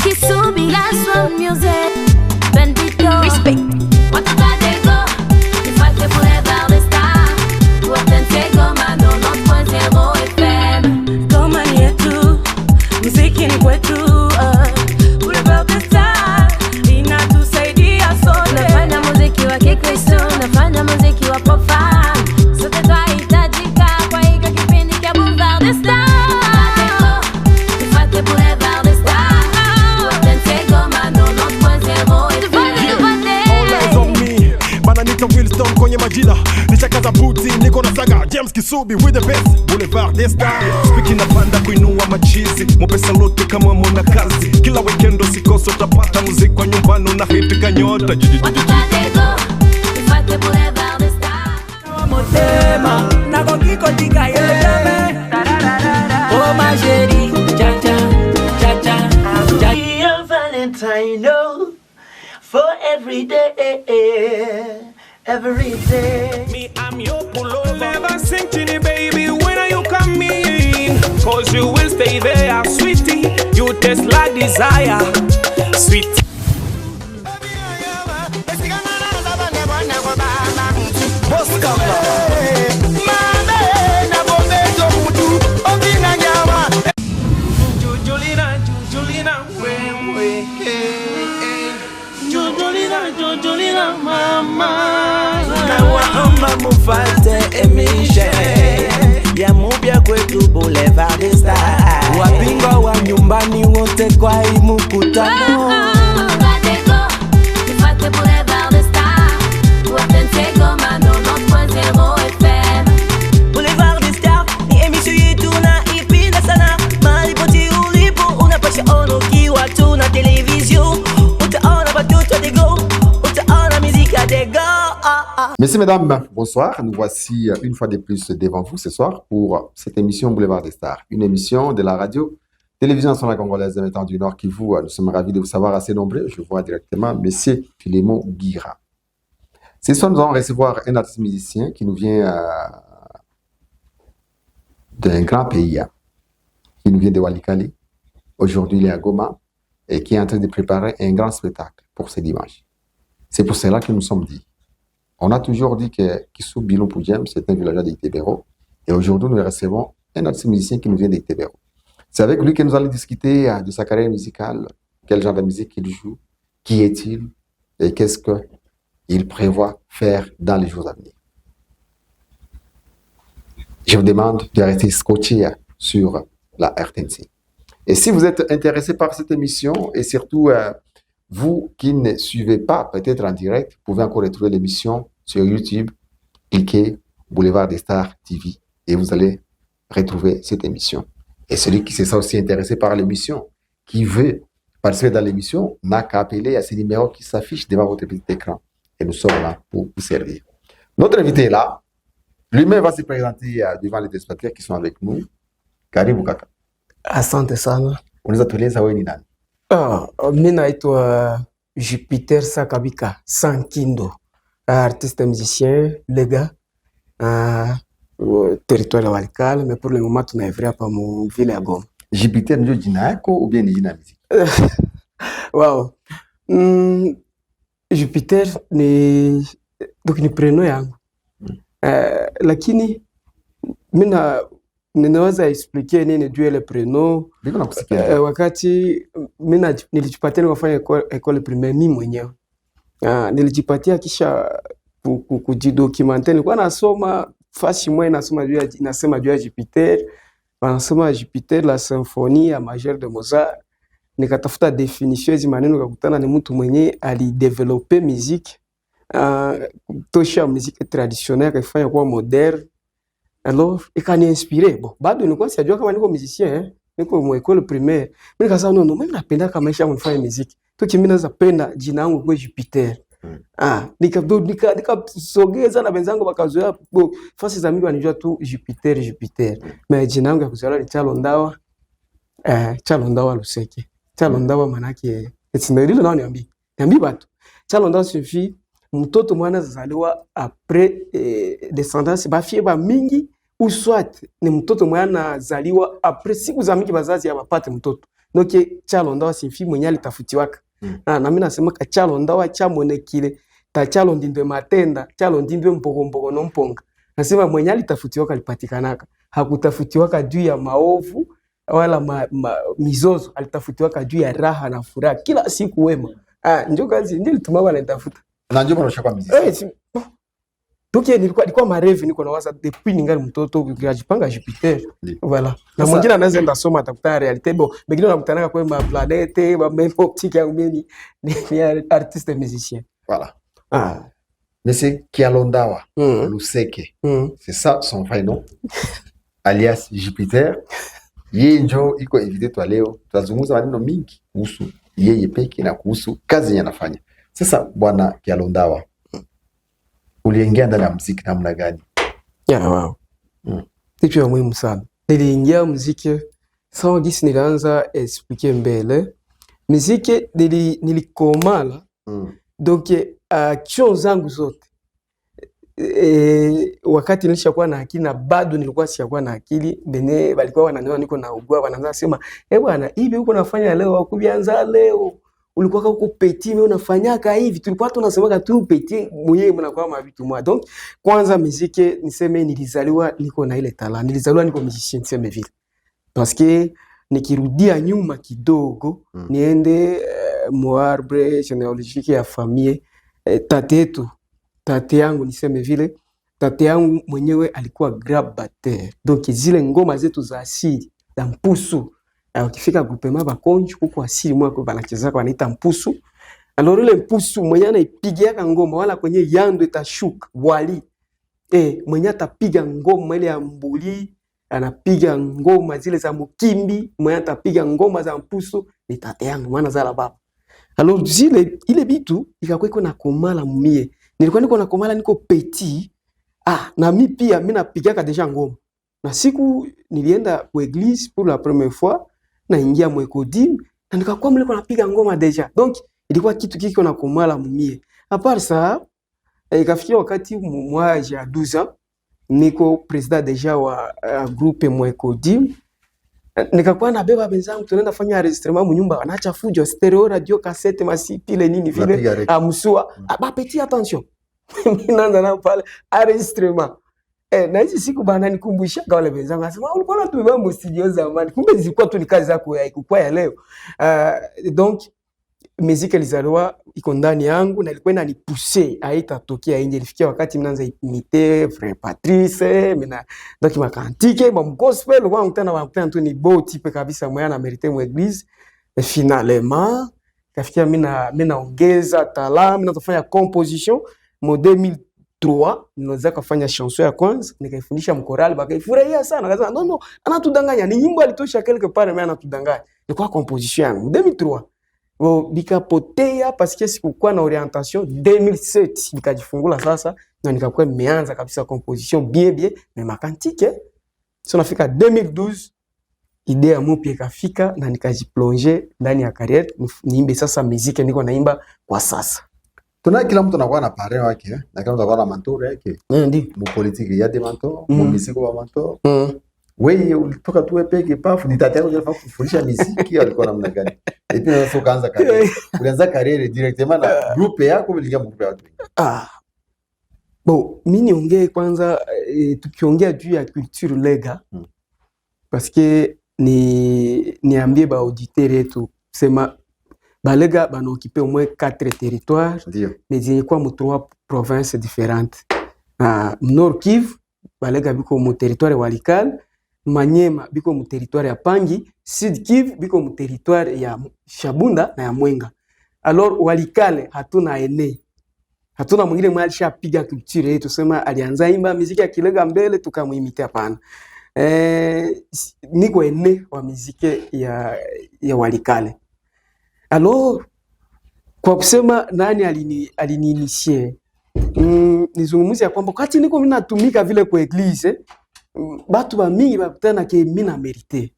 Kisubi, last one music. Bendito. Respect. What the go? Il faut que forever the star. Potente goma no 9.0 FM. Goma ni yetu, muziki ni kwetu. Forever the star. Inatusaidia sote. Nafanya muziki wa Kikristo, nafanya muziki wa profan. Sote twahitajika kwa hiki kipindi cha Boulevard the Star. Tufate Boulevard the Star. Potente goma no 9.0 FM. All eyes on me. Bana nita Wilson kwenye majina. Nishakaza buti, niko na saga James Kisubi with the best Boulevard the Star. Speaking na banda kuinua machizi. Mopesa lote kama mwana kazi. Kila weekend usikosa utapata muziki kwa nyumbani na hit kanyota. Tufate Boulevard the Star. Motema, na kiko tika yeme. Oh ma chérie, cha cha, cha cha, cha. Your Valentine, no, for every day, every day. Me, I'm your pullover. Never sink to the baby when you come in. Cause you will stay there, sweetie. You taste like desire, sweet. Jujulina, mama. Na wahamba mufate emishe. Ya mubia kwetu Boulevard the Star. Wapinga wa nyumbani wote kwa hii mkutano. Tufate Boulevard the Star. Potente goma no 9.0 FM. Boulevard the Star ni emisho yetu na ipenda sana. Mahali pote ulipo unapasha ono kiwa tu na television. Utaona batuto de go. Utaona muzika de go. Messieurs, mesdames, bonsoir. Nous voici une fois de plus devant vous ce soir pour cette émission Boulevard des Stars, une émission de la radio-télévision nationale congolaise de Métan du Nord qui vous, nous sommes ravis de vous savoir assez nombreux. Je vois directement Monsieur Philémon Guira. Ce soir, nous allons recevoir un artiste musicien qui nous vient d'un grand pays, qui nous vient de Walikale. Aujourd'hui, il est à Goma et qui est en train de préparer un grand spectacle pour ce dimanche. C'est pour cela que nous sommes dit. On a toujours dit que Kisubi Lumpujem, c'est un villageois d'Itebero. Et aujourd'hui, nous recevons un artiste musicien qui nous vient d'Itebero. C'est avec lui que nous allons discuter de sa carrière musicale, quel genre de musique il joue, qui est-il et qu'est-ce qu'il prévoit faire dans les jours à venir. Je vous demande de rester scotché sur la RTNC. Et si vous êtes intéressé par cette émission et surtout vous qui ne suivez pas peut-être en direct, vous pouvez encore retrouver l'émission sur YouTube, cliquez Boulevard des Stars TV et vous allez retrouver cette émission. Et celui qui s'est aussi intéressé par l'émission, qui veut participer dans l'émission, n'a qu'à appeler à ces numéros qui s'affichent devant votre petit écran. Et nous sommes là pour vous servir. Notre invité est là. Lui-même va se présenter devant les téléspectateurs qui sont avec nous. Karibu kaka. Asante sana. Unaweza tueleza wewe ni nani? Mimi naitwa Jupiter Sakabika Sankindo, artiste musicien, les gars, territoire de Walikale, mais pour le moment tunaivria hapa mu ville ya Goma. Jupiter ndio jina yako ou bien ni jina ya muziki? Wow. Jupiter ni donc ni preno yangu. Lakini mimi ninaweza explique nini juu ile preno. Biko nakusikia. Wakati mimi nilijipatia nikafanya école primaire mimi mwenyewe. Nilijipatia kisha kujidocumenter. Nilikuwa nasoma fasi moja nasema juu ya Jupiter. Wanasema Jupiter la symphonie ya majeur de Mozart. Nikatafuta definition hizi maneno nikakutana ni mtu mwenye alideveloper musique tosha musique traditionnelle kaifanya kuwa moderne. Alors, ikani inspiré. Bon, bado nilikuwa sijajua kama niko musicien, niko mu école primaire. Mimi nikasema no, mimi napenda kama maisha yangu nifanye muziki. Toki mimi naweza penda jina langu kwa Jupiter. Nikasogeza na wenzangu wakazoea fasi za mingi wanijua tu Jupiter. Mais jina langu ya kuzaliwa ni Chalondawa Luseke. Chalondawa manake etsinadilo nao niambi watu. Chalondawa signifie mtoto mwana zazaliwa après descendance bafie ba mingi ou soit ni mtoto mwana zaliwa après siku za mingi bazazi abapate mtoto. donc chalo ndawa sifi mwenye alitafutiwaka na mimi nasema ka chalo ndawa cha monekile ta chalo ndindwe matenda chalo ndindwe mbogo no mponga nasema mwenye alitafutiwaka alipatikanaka hakutafutiwaka juu ya maovu wala mizozo alitafutiwaka juu ya raha na furaha kila siku wema ndio kazi ndio lituma wala nitafuta na ndio maana ushaka muziki tukie nilikuwa marevi niko nawaza depuis ningali mtoto kujipanga Jupiter voilà na mwingine anaweza enda soma atakuta realite bo mengine unakutanaka kwa ma planete ba même optique yangu mimi ni artiste musicien voilà Monsieur Kialondawa Luseke c'est ça son vrai nom alias Jupiter yeye njo iko invité toi leo tutazungumza maneno mingi kuhusu yeye peke na kuhusu kazi yanafanya sasa bwana Kialondawa uliingia ndani ya muziki namna gani? Wow. Kitu ya muhimu sana. Niliingia muziki sawa gisi nilianza expliquer mbele. Muziki nilikomala. Donc action zangu zote. Wakati nilishakuwa na akili na bado nilikuwa sijakuwa na akili, bene walikuwa wananiona niko na ugua wanaanza sema, bwana, hivi uko nafanya leo au kuanza leo? Ulikuwa huko petit mais unafanyaka hivi tulikuwa tunasemaga tu petit mwenyewe mnakuwa mavitu mwa donc kwanza muziki niseme nilizaliwa niko na ile talent nilizaliwa niko musicien niseme vile parce que nikirudia nyuma kidogo niende moarbre genealogique ya famille tate yangu niseme vile tate yangu mwenyewe alikuwa grab batteur donc zile ngoma zetu za asili za mpusu ukifika groupement bakonji kuko asili mwa kwa banacheza kwa wanaita mpusu alors ile mpusu mwenye anaipigia ngoma wala kwenye yando itashuka wali mwenye atapiga ngoma ile ya mbuli anapiga ngoma zile za mukimbi mwenye atapiga ngoma za mpusu ni tate yangu maana zala baba alors zile ile bitu ikakuwa iko na komala mumie nilikuwa niko na komala niko petit na mimi pia mimi napiga deja ngoma na siku nilienda kwa église pour la première fois na ingia mwekodim na nikakuwa mliko napiga ngoma deja donc ilikuwa kitu kiko na komala mumie à part ça ikafikia wakati mwaji ya 12 ans niko president deja wa groupe mwekodim nikakuwa nabeba benzangu tunaenda fanya enregistrement mu nyumba wanaacha fujo stereo radio cassette masipile nini vile amsua ba petit attention mimi naanza na pale enregistrement na hizi siku bana nikumbusha kwa wale wenzangu nasema ulikuwa unatubeba mu studio zamani kumbe zilikuwa tu ni kazi zako ikukua ya leo donc muziki ilizaliwa iko ndani yangu na ilikuwa inanipousser haitatokea nje ilifikia wakati mnaanza imiter Frère Patrice mina donc makantike bon gospel kwa mtana wa tu ni beau type kabisa moya na mériter mu église finalement kafikia mimi naongeza talent mimi nafanya composition mo 2003 niweza kufanya chanson ya kwanza nikaifundisha mkorali bakaifurahia sana akasema no anatudanganya ni nyimbo alitosha quelque part mais anatudanganya ilikuwa composition yangu 2003 bikapotea parce que sikukuwa na orientation 2007 nikajifungula sasa na nikakuwa nimeanza kabisa composition bien mais makantike so nafika 2012 idea ya mpya ikafika na nikajiplonger ndani ya carrière niimbe sasa muziki niko naimba kwa sasa. Tuna kila mtu anakuwa na parrain wake na kila mtu anakuwa na mentor yake. Ndio. Mu politique il y a des mentors, mu musique wa mentor. Wewe ulitoka tu peke pafu ni tata yako unafaa kufundisha muziki alikuwa namna gani? Et puis unaweza kuanza carrière. Ulianza carrière directement na groupe yako uliingia groupe ya watu. Bon, mimi niongee kwanza tukiongea juu ya culture lega. Parce que niambie ba auditeur yetu sema balega bana occuper au moins 4 territoires mais zenye kwa mu 3 provinces différentes. Nord Kivu balega biko mu territoire ya Walikale, Manyema biko mu territoire ya Pangi, Sud Kivu biko mu territoire ya Shabunda na ya Mwenga. Alors Walikale hatuna ene. Hatuna mwingine mwa alishapiga culture yetu sema alianza imba muziki ya kilega mbele tukamuimite hapana. Niko ene wa muziki ya Walikale. Alors kwa kusema nani aliniinitier nizungumuzi ya kwamba wakati niko mimi natumika vile kwa église batu ba mingi bakutana ke mimi na mériter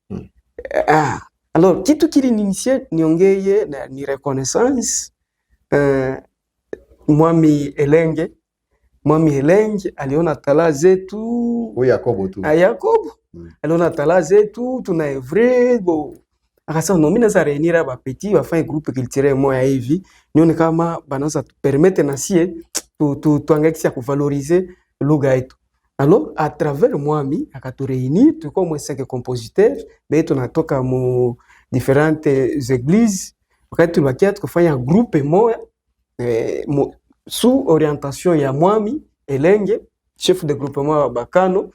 alors kitu kiliniinitier niongeye na ni reconnaissance Mwami Elenge aliona tala zetu Yakobo tu Yakobo aliona tala zetu tuna evre bo akasema no, mimi naweza reunir ba petit wafanye groupe culturel moya hivi nione kama banaweza permettre na sie tuangekisia kuvaloriser lugha yetu. Alors à travers Mwami akatureunir, tulikuwa mwe 5 compositeurs mais tunatoka mu différentes églises, wakati tulibakia tukafanya groupe moya sous orientation ya Mwami Elenge, chef de groupement wa Bakano.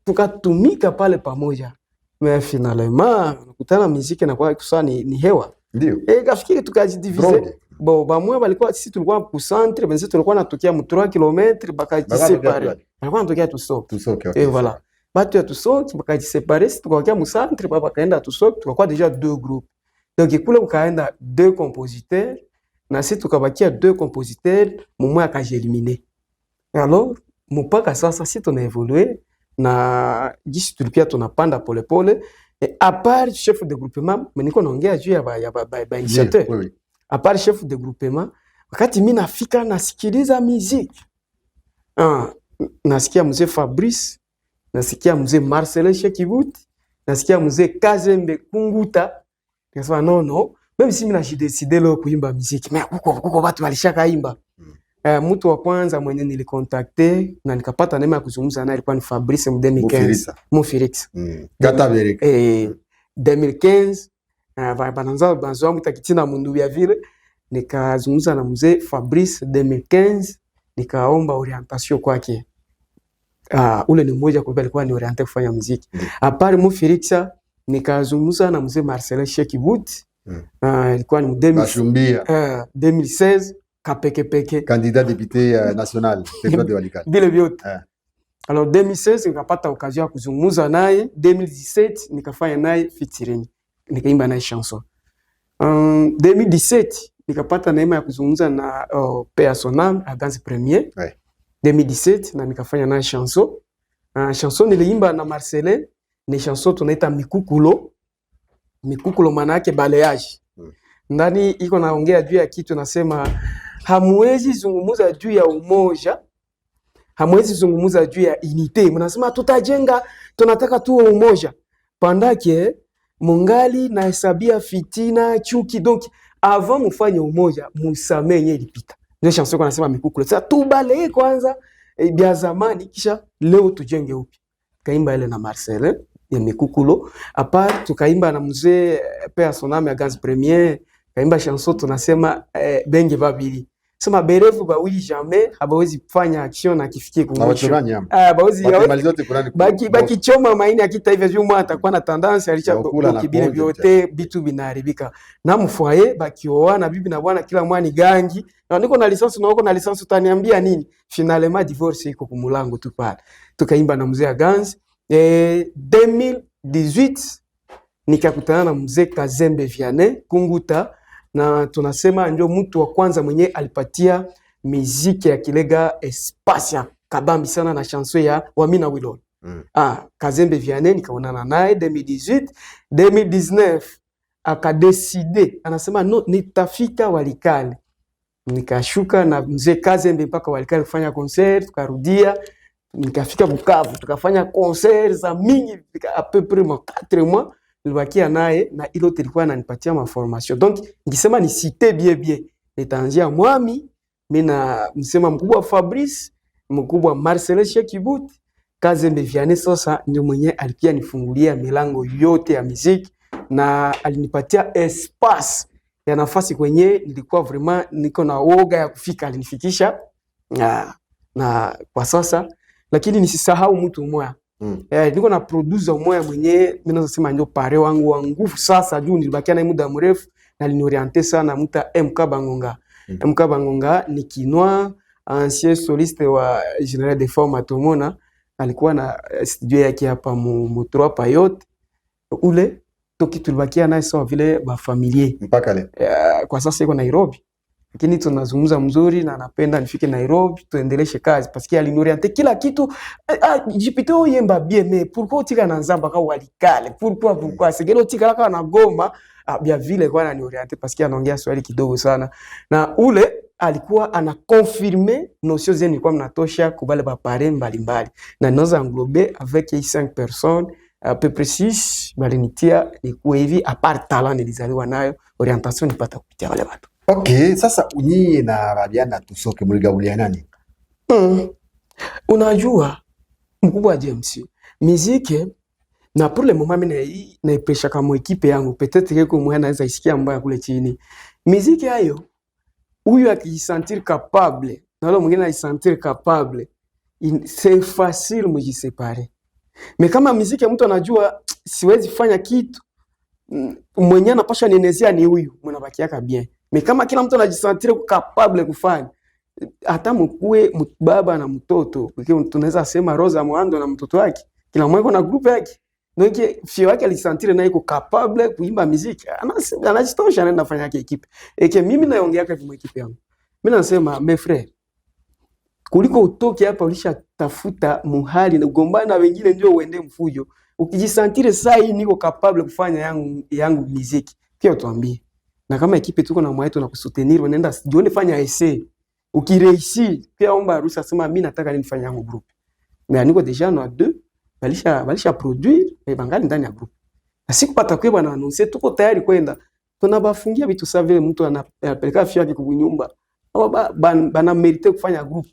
Tukatumika pale pamoja, mais finalement nakutana muziki na kwa kusana ni hewa Ndio. kafikiri tukajidiviser. Bon, bamwe balikuwa sisi tulikuwa ku centre, benzi tulikuwa natokea mu 3 km bakajisepare. Balikuwa natokea Tusoke. Okay. Voilà. Batu ya Tusoke bakajisepare, sisi tukakia mu centre, baba kaenda Tusoke, tukakuwa déjà 2 groupes. Donc kule kukaenda 2 compositeurs na sisi tukabakia 2 compositeurs, mmoja akajelimine. Alors mpaka sasa sisi tuna évoluer na jinsi tulipia tunapanda pole pole. Et à part chef de groupement, mais niko naongea juu ya ba initiateur. Oui. À part chef de groupement, wakati mimi nafika nasikiliza muziki. Nasikia mzee Fabrice, nasikia mzee Marcel Shekibuti, nasikia mzee Kazembe Kunguta. Nikasema no, même si mimi najidecide leo kuimba muziki, mais kuko watu walishaka imba. Mtu wa kwanza mwenye nilikontakte na nikapata neema ya kuzungumza naye alikuwa ni Fabrice mu 2015. Mufirix. Gata Amerika. 2015 bananza mutakitina mundu ya vile, nikazungumza na mzee Fabrice 2015, nikaomba orientation kwake. Ule ni mmoja kwa alikuwa ni orienté kufanya muziki. Apart Mufirix, nikazungumza na mzee Marcel Shekibuti. Ilikuwa ni 2016 kapekepeke candidat député national territoire de Walikale. Bile vyote. Alors 2016 nikapata occasion ya kuzungumza naye, 2017 nikafanya naye featuring, nikaimba naye chanson. 2017 nikapata neema ya kuzungumza na Père Sonam Agance Premier. 2017 na nikafanya naye chanson. Chanson niliimba na Marcelin, ni chanson tunaita Mikukulo. Mikukulo maana yake balayage. Ndani iko naongea juu ya kitu nasema hamwezi zungumuza juu ya umoja, hamwezi zungumuza juu ya unité. Mnasema tutajenga, tunataka tuwe umoja. Pandake mungali na hesabia fitina, chuki. Donc avant mufanye umoja, musamee yenye ilipita. Ndio chanson kwa nasema Mikukulo. Sasa tubale kwanza bia zamani kisha leo tujenge upya. Kaimba ile na Marcel ya Mikukulo. Apart tukaimba na mzee Père Sonam ya Gaz Premier. Kaimba chanson tunasema Benge Babili. Sema berevu bawili jamais habawezi kufanya action na kifikie kumwisho. Bawezi baki choma maini akita hivyo juu mwa atakuwa na tendance alisha kibile vyote bitu binaharibika. Na mfoyer bakioana bibi na bwana kila mwana gangi. Na niko na lisansi na uko na lisansi utaniambia nini? Finalement divorce iko kumulango tu pale. Tukaimba na mzee Gans. 2018 nikakutana na mzee Kazembe Vianney Kunguta, na tunasema ndio mtu wa kwanza mwenye alipatia muziki ya Kilega espace kabambi sana na chanson ya Wamina Wilol. Kazembe Vianney nikaonana naye 2018. 2019 akadeside anasema no, nitafika Walikale. Nikashuka na mzee Kazembe mpaka Walikale kufanya concert, tukarudia nikafika Bukavu tukafanya concert za mingi à peu près 4 mois. Nilibakia naye na ilo tilikuwa ananipatia information. Donc nikisema ni cité bien nitaanzia Mwami, mimi na msema mkubwa Fabrice, mkubwa Marcel Shekibuti, Kazembe Vianney. Sasa ndio mwenye alipia nifungulia milango yote ya muziki na alinipatia espace ya nafasi kwenye nilikuwa vraiment niko na woga ya kufika, alinifikisha na kwa sasa. Lakini nisisahau mtu mmoja. Niko na producer mmoja mwenye mimi naweza sema ndio pare wangu wa nguvu sasa, juu nilibakia na muda mrefu na aliniorienter sana, mta MK Bangonga. MK Bangonga ni Kinwa, ancien soliste wa General de Forme Atomona, alikuwa na studio yake hapa mu 3 Payote. Ule toki tulibakia naye sawa vile ba familia mpaka leo. Kwa sasa iko Nairobi. Lakini tunazungumza mzuri na napenda nifike Nairobi tuendeleshe kazi parce que aliniorienter kila kitu. Jipito yemba bien mais pourquoi utika na nzamba ka Walikale? Pourquoi segelo tika ka na Goma? Bia vile kwa ananiorienter parce que anaongea Swahili kidogo sana. Na ule alikuwa ana confirmer notion zeni kwa mnatosha kubale ba pare mbalimbali. Na noza englober avec 5 personnes peu précis balinitia ni kwa hivi apart talent nilizaliwa nayo, orientation nipata kupitia wale watu. Okay, sasa nyinyi na Babiana Tusoke mligabulia nani? Unajua mkubwa James, muziki na pour le moment mimi naipesha kama equipe yangu, peut-être que mwana anaweza isikia mbaya kule chini. Muziki hayo huyu akijisentir capable na wale mwingine anajisentir capable, c'est facile mjiseparer. Mais kama muziki mtu anajua siwezi fanya kitu, mwenye anapasha nienezea ni huyu, mnabakiaka bien. Mais kama kila mtu anajisentir capable kufanya, hata mkue baba na mtoto, porque tunaweza sema Rosa Mwando na mtoto wake, kila mmoja na group yake. Donc fio yake alisentire na iko capable kuimba muziki, anajitosha anaenda fanya yake equipe. Eke mimi naongea kwa equipe yangu. Mimi nasema mes frères, kuliko utoke hapa ulishatafuta muhali na ugombana na wengine ndio uende mfujo. Ukijisentire saa hii niko capable kufanya yangu muziki, pia utuambie. Na kama equipe tuko na mwaito na kusoutenir, unaenda jione fanya essai. Ukireussi pia omba ruhusa, sema mimi nataka nifanye yangu group. Mais niko déjà na 2 balisha produire mais bangali ndani ya group. Na siku patakuwa bana annoncer tuko tayari kwenda. Tunabafungia vitu sawa, mtu anapeleka fia yake kwa nyumba. Bana merite kufanya group.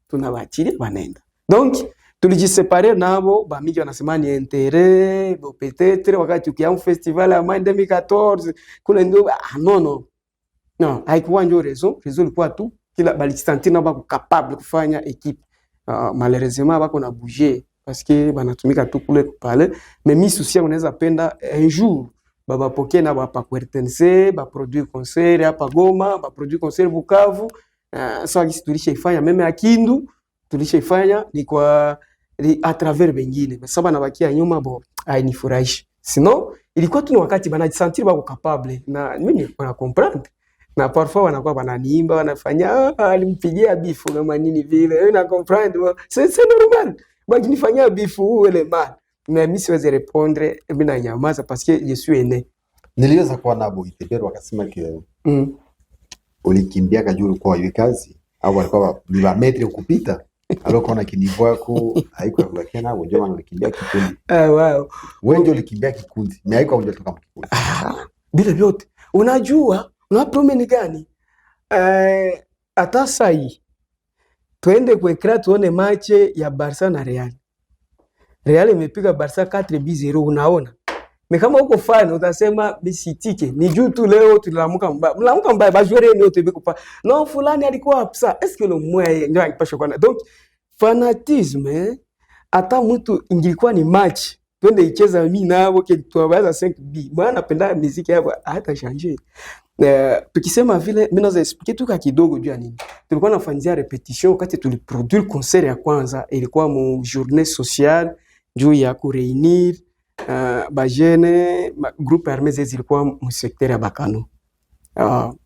Tunabaachilia banaenda. Donc tulijiseparer nabo, ba mingi wanasema ni intérêt, bo peut-être wakati ukianza festival ya 2014 kule ndio non, haikuwa ndio raison ilikuwa tu kila balijisentir na bako capable kufanya equipe. Malheureusement bako na bouger parce que banatumika tu kule pale, mais mi souci unaweza penda un jour baba pokea na bapa kwertense ba produire concert hapa Goma, ba produire concert Bukavu. Sasa kisi tulishaifanya meme Akindu tulishaifanya ni kwa à travers bengine, mais sasa banabakia nyuma bo hainifurahishi. Sinon ilikuwa tu wakati banajisentir bako capable na mimi na comprendre. Na parfois wanakuwa wananiimba wanafanya alimpigia bifu na manini vile, na comprendre c'est normal. Baki nifanyia bifu ile man. Mais mimi siwezi répondre, mimi na nyamaza parce que je suis aîné. Niliweza kuwa nabo Itebero wakasema ke ulikimbia kajuru kwa hiyo kazi au walikuwa ni ba metre kupita alors qu'on a kinivo yako haiko kubakia nao, ndio maana ulikimbia kikundi. Wow. Wewe ndio ulikimbia kikundi, mimi haiko ndio toka kikundi. Bila vyote. Unajua una promeni gani? Hata sai twende kuekra tuone mache ya Barca na Real. Real imepiga Barca 4-0, unaona. Kama uko fan utasema bisitike. Ni juu tu leo tulilamuka mbaya. Mlamuka mbaya bajure ni yote bikupa. No fulani alikuwa absa. Est-ce que le moyen ndio angepasha kwa. Donc fanatisme hata mtu ingilikuwa ni match. Twende icheza mimi nao tuwabaza 5B. Bwana napenda muziki hapo hata changer. Tukisema vile mimi naweza explique tu kidogo juu ya nini. Tulikuwa nafanyia repetition wakati tuliproduire concert ya kwanza, ilikuwa mu journée sociale juu ya kureunir ba jeune groupe armé zilikuwa mu secteur ya Bakano.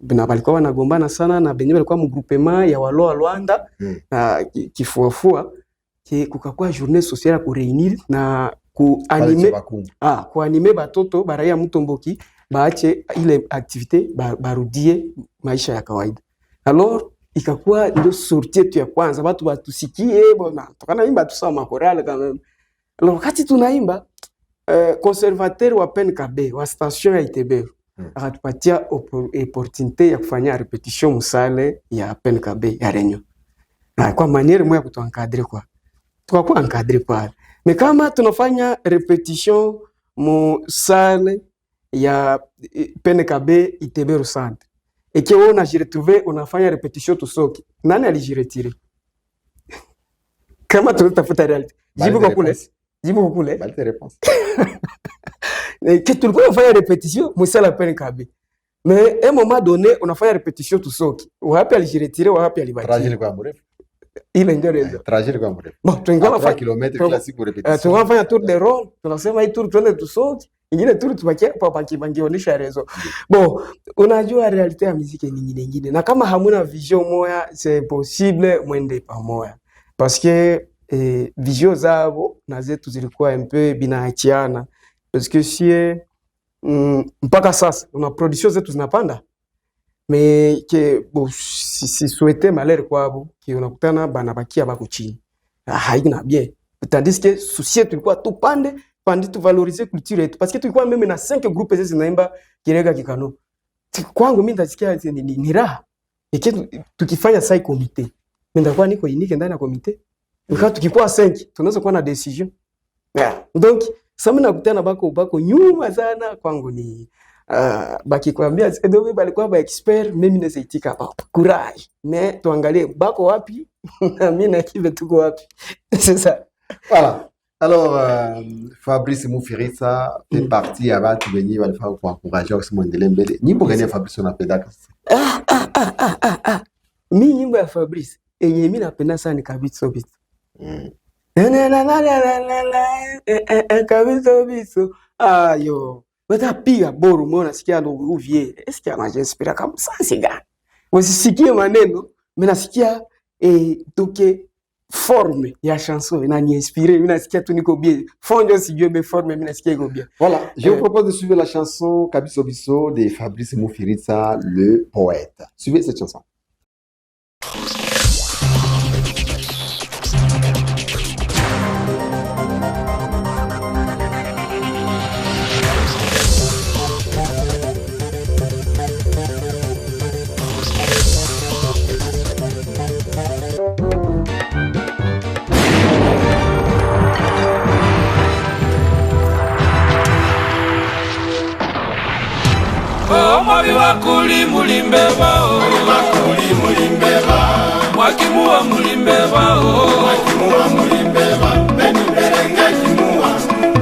Bina balikuwa wanagombana sana na benye balikuwa mu groupement ya Walo Rwanda kifuafua kukakuwa journée sociale ya kureunir na kuanime batoto baraya Mutomboki baache ile activité barudie maisha ya kawaida. Alors ikakuwa ndio sortie tu ya kwanza watu batusikie bona tokana imba tu sama chorale quand même. Alors wakati tunaimba conservateur wa PNKB wa station ya Itebero akatupatia opportunité ya kufanya repetition musale ya PNKB ya Renyo. Na kwa manière moya kutuencadrer kwa. Tukakuwa encadrer pale. Mais kama tunafanya repetition musale ya PNKB Itebero Centre. Et que on a retrouvé, on a fait une répétition tout ça. Nani alijiretire? Kama tunatafuta reality. Jibu kwa kule. Bali réponse. Que tulikuwa tunafanya répétition musala PNKB. Mais à un moment donné, on a fait une répétition tout ça. Wapi alijiretire, wapi alibaki. Trajet kwa mrefu. Ile ndio rezo. Trajet kwa mrefu. Bon, tungeona 3 km kila siku repetition. Tunafanya tour de rôle, tunasema hii tour twende tusoki. Ingine tu tubakia hapa bangionyesha rezo. Bon, unajua realite ya muziki nyingine. Na kama hamuna vision moya, c'est possible mwende pamoja. Parce que vision zao na zetu zilikuwa un peu binaachiana. Parce que si mpaka sasa una production zetu zinapanda. Mais que bon si souhaiter malheur kwabo ki unakutana banabakia bako chini. Haina bien. Tandis que souci tulikuwa tupande pandi tu valoriser culture yetu parce que tulikuwa meme na 5 groupes zezi zinaimba kirega kikano. Kwangu mimi ndasikia ni raha. Eke tukifanya sai komite. Mimi ndakuwa niko unique ndani ya komite. Tukikuwa 5 tunaweza kuwa na decision. Yeah. Donc sasa nakutana bako nyuma sana kwangu ni baki kuambia ndio balikuwa ba expert mimi nasaitika courage mais tuangalie bako wapi na mimi na kive tuko wapi. C'est ça. Voilà. Alors, Fabrice Mufirisa fait partie à Batu Benyi Valfa pour encourager Oxmo Ndelembele. Ni pour gagner Fabrice on appelle d'accord. Mi nyimbo ya Fabrice yenye mimi napenda sana kabisa bitu. Kabisa bitu. Ayo. Watapiga boru mbona nasikia ndo uvie. Est-ce que j'inspire comme ça c'est gars. Usisikie maneno, mimi nasikia toke forme ya chanson inani inspiré, mimi nasikia tu niko bien. Fonjo sijue mais forme mimi nasikia iko bien. Voilà, je vous propose de suivre la chanson Kabiso Biso de Fabrice Mufirisa, le poète. Suivez cette chanson. Mwabi wakuli mulimbeba wakuli mulimbeba mwakimuwa mulimbeba mwakimuwa mulimbeba beni berenga kimuwa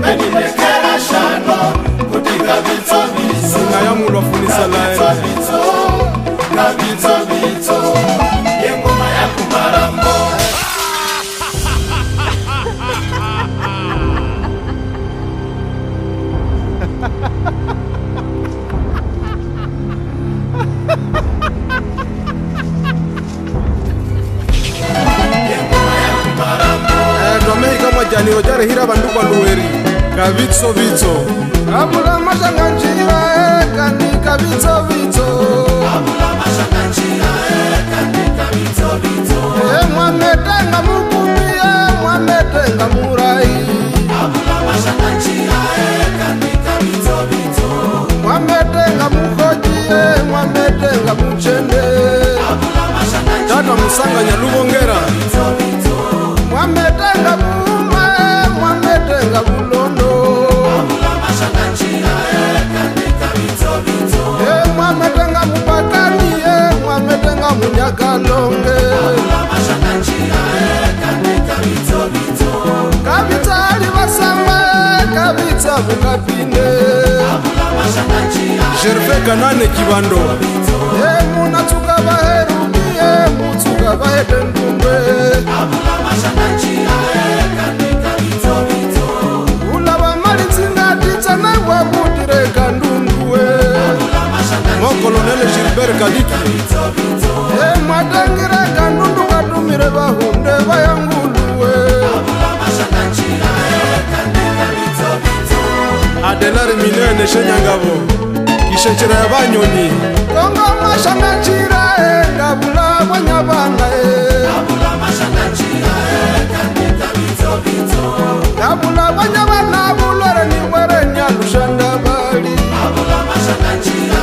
beni lekera shano kutika vito vito ngaya mulofundisa lae na vito yengoma ya kumarambo. Jani ojare hira bandu kwa luweri Kavitso vito Abula mashanga njira kanika vito vito Abula mashanga njira kanika vito vito Mwametenga mukubia mwametenga murai Abula mashanga njira kanika vito vito Mwametenga mukojie mwametenga muchende Abula mashanga njira Tata musanga nyalubongera Vito vito Mwametenga mwametenga bulondo Abula mashanga njira kanika vito vito mwametenga mupakani mwametenga munyakalonge Abula mashanga njira kanika vito vito Kabita alibasamba kabita mukapine Abula mashanga njira Gerve kanane kibando munatuka baherubi mutuka bahedendumbe Abula mashanga njira kanika vito vito Ulaba malitsinga titsana wabudire kandunduwe Abula mashanga njira Mokolonele Gilbert Kaliki mwatangira kandundu katumire bahunde bayanguluwe Abula mashanga njira kanika vito vito Adelari minene shenyangabo Kishenchera ya banyoni Kongo mashanga njira ngabula banyabanga Abula mashanga njira kanika vito vito Ngabula banyabana bulore ni were nyalushanda bali Abula mashanga njira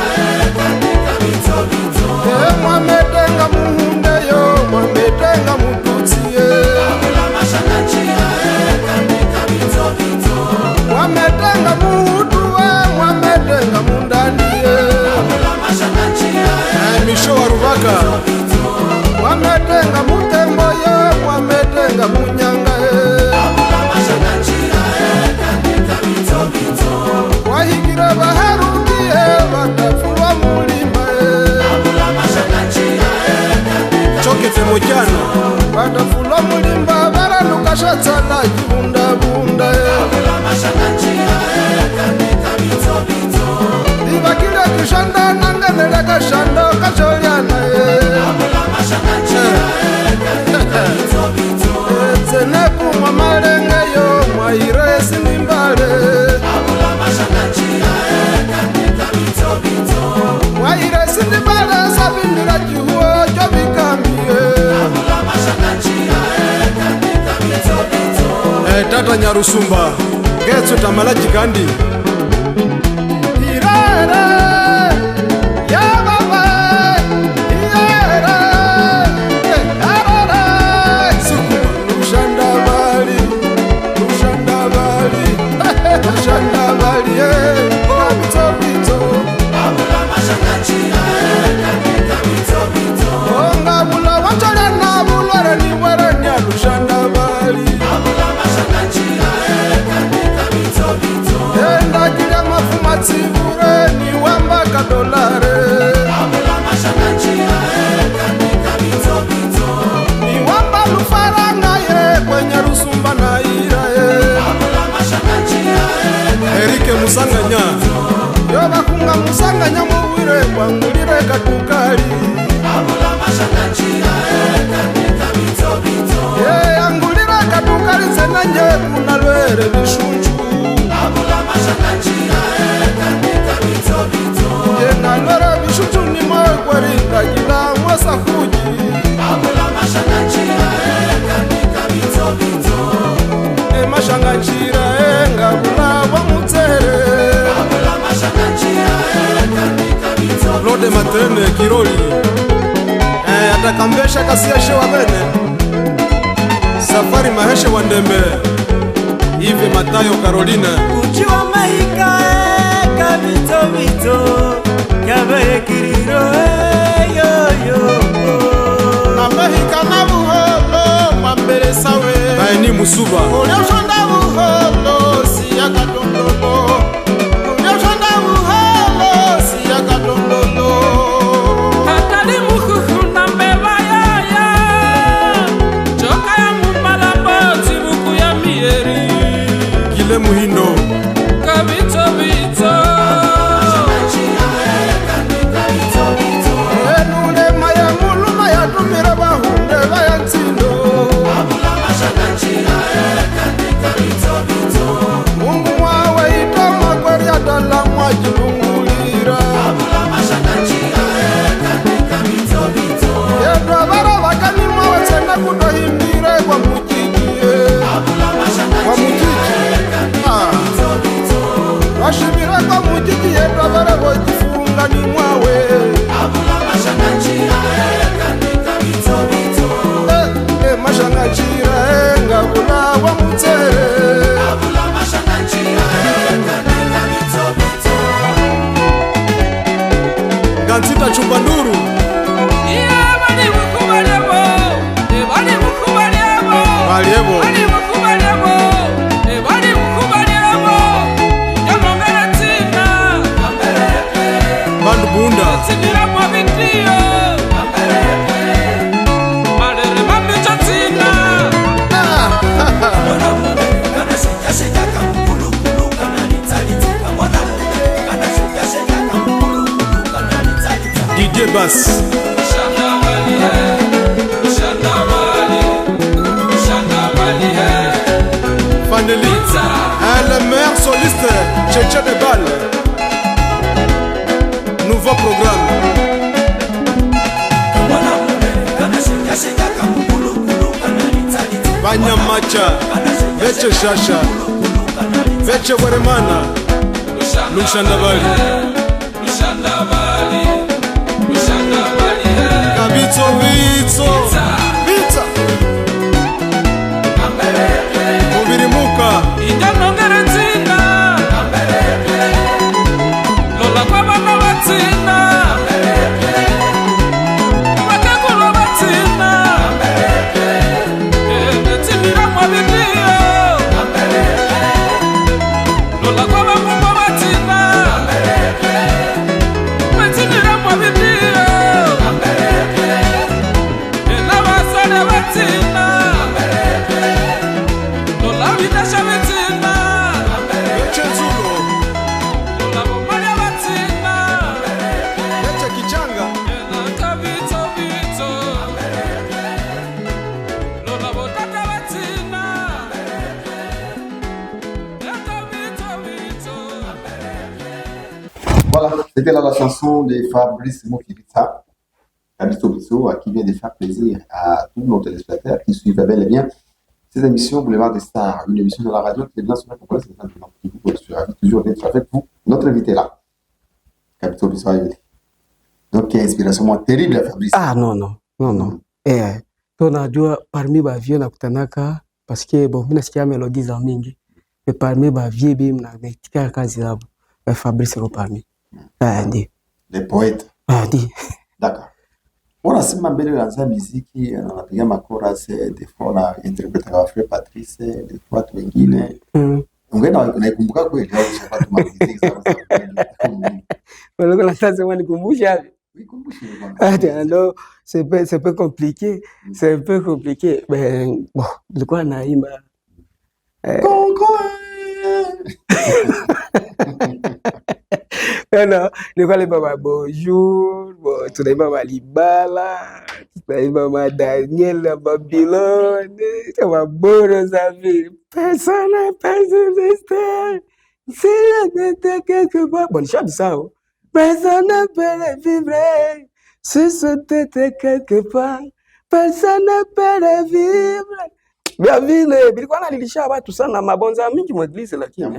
kanika vito vito mwametenga muhunde yo mwametenga mututsi Abula mashanga njira kanika vito vito mwametenga muhutu mwametenga mundani Abula mashanga njira misho wa rubaka mwametenga mutembo yo mwametenga munyanga Abula mashanga njira kanika vito vito wahikira baharuki batafulwa mulima Abula mashanga njira kanika chokete mojano batafulwa mulimba baranuka shatsala kibunda bunda Abula mashanga njira kanika vito vito ibakile kishanda nanganele kashanda kacholiana Abula mashanga njira kanika vito vito Zeneku mwa malenge yo mwa iresi nimbale Abula mashanga njira kanika vito vito mwa iresi nimbale sabindira jihuo jobikambie Abula mashanga njira kanika vito vito Tata Nyarusumba Getso tamalaji kandi. Irere, ya baba, irere, irere. Sukuma, lushanda bali, kabito bito. Abula mashangachira, kabito bito. Onga bula wachole na bulware ni were nya lushanda bali. Abula mashangachira, kabito bito. Enda kile mafuma tibure ni wamba kadolare. Abula mashangachira, kabito bito. Ni wamba lufaranga ye kwenye rusumba na ira ye. Abula mashangachira, Erike Musanganya. Yo bakunga Musanganya muwire kwangulire katukali. Abula mashangachira, kabito bito. Ye angulire katukali senanje kunalwere bishunju. Abula mashangachira, kabito bito. Ye nalwere bishunju ni moyo kwerinda kila mwasa kuji. Abula mashangachira, kabito bito. E mashangachira ngabula wa mutere. Abula mashangachira, kabito. Lode matene kiroli. Atakambesha kasiashe wa bene. Safari maheshe wa ndembe. Ive Matayo Carolina. Uchiwa mahika kabito bito kabere kiriro yo yo. Na mahika na buholo mambere sawe. Baini Musuba. Uliyoshonda buholo siya kadondolo. Uliyoshonda buholo siya kadondolo. Hatali mukuhu na mbeba ya Joka ya mumbalamba tibuku ya mieri Kile Muhindo. Kabito bito Enule maya muluma ya tumira bahunde baya ntindo. Abula mashangachira, kabito bito. Mungu mwawe itoma kweri adala mwajilungulira. Abula mashangachira, kabito bito. Yedwa bara wakani mwawe tena kutohimbire kwa mujijie. Abula mashangachira, kabito bito. Washibire kwa mujiji yedwa bara wajifunga ni mwawe. Abula mashangachira, kabito bito. Mashangachira ngabula wa mutere. Abula mashangachira, kabito bito. Gansita Chumbanduru. Iya bali mukubalebo Bali mukubalebo Baliebo. Bali mukubalebo Bali mukubalebo Yamongera tina Bandu Bunda. Tinira mwa bindiyo Malere mambicho tina DJ Bass. Faneli. Le meilleur soliste, Tchétché de Balle. Nouveau programme. Banyamacha, Veche Shasha, Veche Weremana, Lushandabali. Kabito Vitso, Vitsa, Mubirimuka, Yamongera tina Lola kwa baba watina Wakakulo watina Tinira mwa bindiyo Lola kwa baba watina Tinira mwa bindiyo Ela wasane watina Lola vitasha watina Veche Zulu, Lola bombalia watina Veche Kichanga, Ela kabito bito Lola botata watina Ela kabito bito Voilà, c'était là la chanson de Fabrice Mokibitsa, Kabito Bitso, qui vient de faire plaisir à tous nos téléspectateurs qui suivent bel et bien Cette émission, Boulevard des Stars, une émission de la radio qui est bien sur la congolaise, c'est simplement qui vous suis ravi toujours d'être avec vous. Notre invité là, Capitaine Bissau. Donc, inspiration terrible, Fabrice. Ah, non. Tunajua parmi bavie nakutanaka parce que bon mimi nasikia melodi za mingi. Mais parmi bavie bi mnatika kazi zabo. Fabrice iko parmi. Ndio. Les poètes. Ndio. D'accord. Unasema mbele unaanza muziki anapiga makoras des fois na interpreta kwa Frère Patrice des fois watu wengine. Ungeenda unaikumbuka kweli au ushapata muziki sana sana. Wala kuna sasa wanikumbusha hivi. Non, c'est peu compliqué. C'est un peu compliqué. Ben bon, nilikuwa naimba non, nilikuwa naimba bonjour, bon, tunaimba Malibala, tunaimba Daniel na Babylone, kama bora za vie. Personne n'a persisté. C'est la tête quelque part. Bon, nishabisao. Personne ne peut vivre si ce t'était quelque part. Personne ne peut vivre. Bien vile, bilikuwa nalilisha watu sana mabonza mingi mweglise lakini.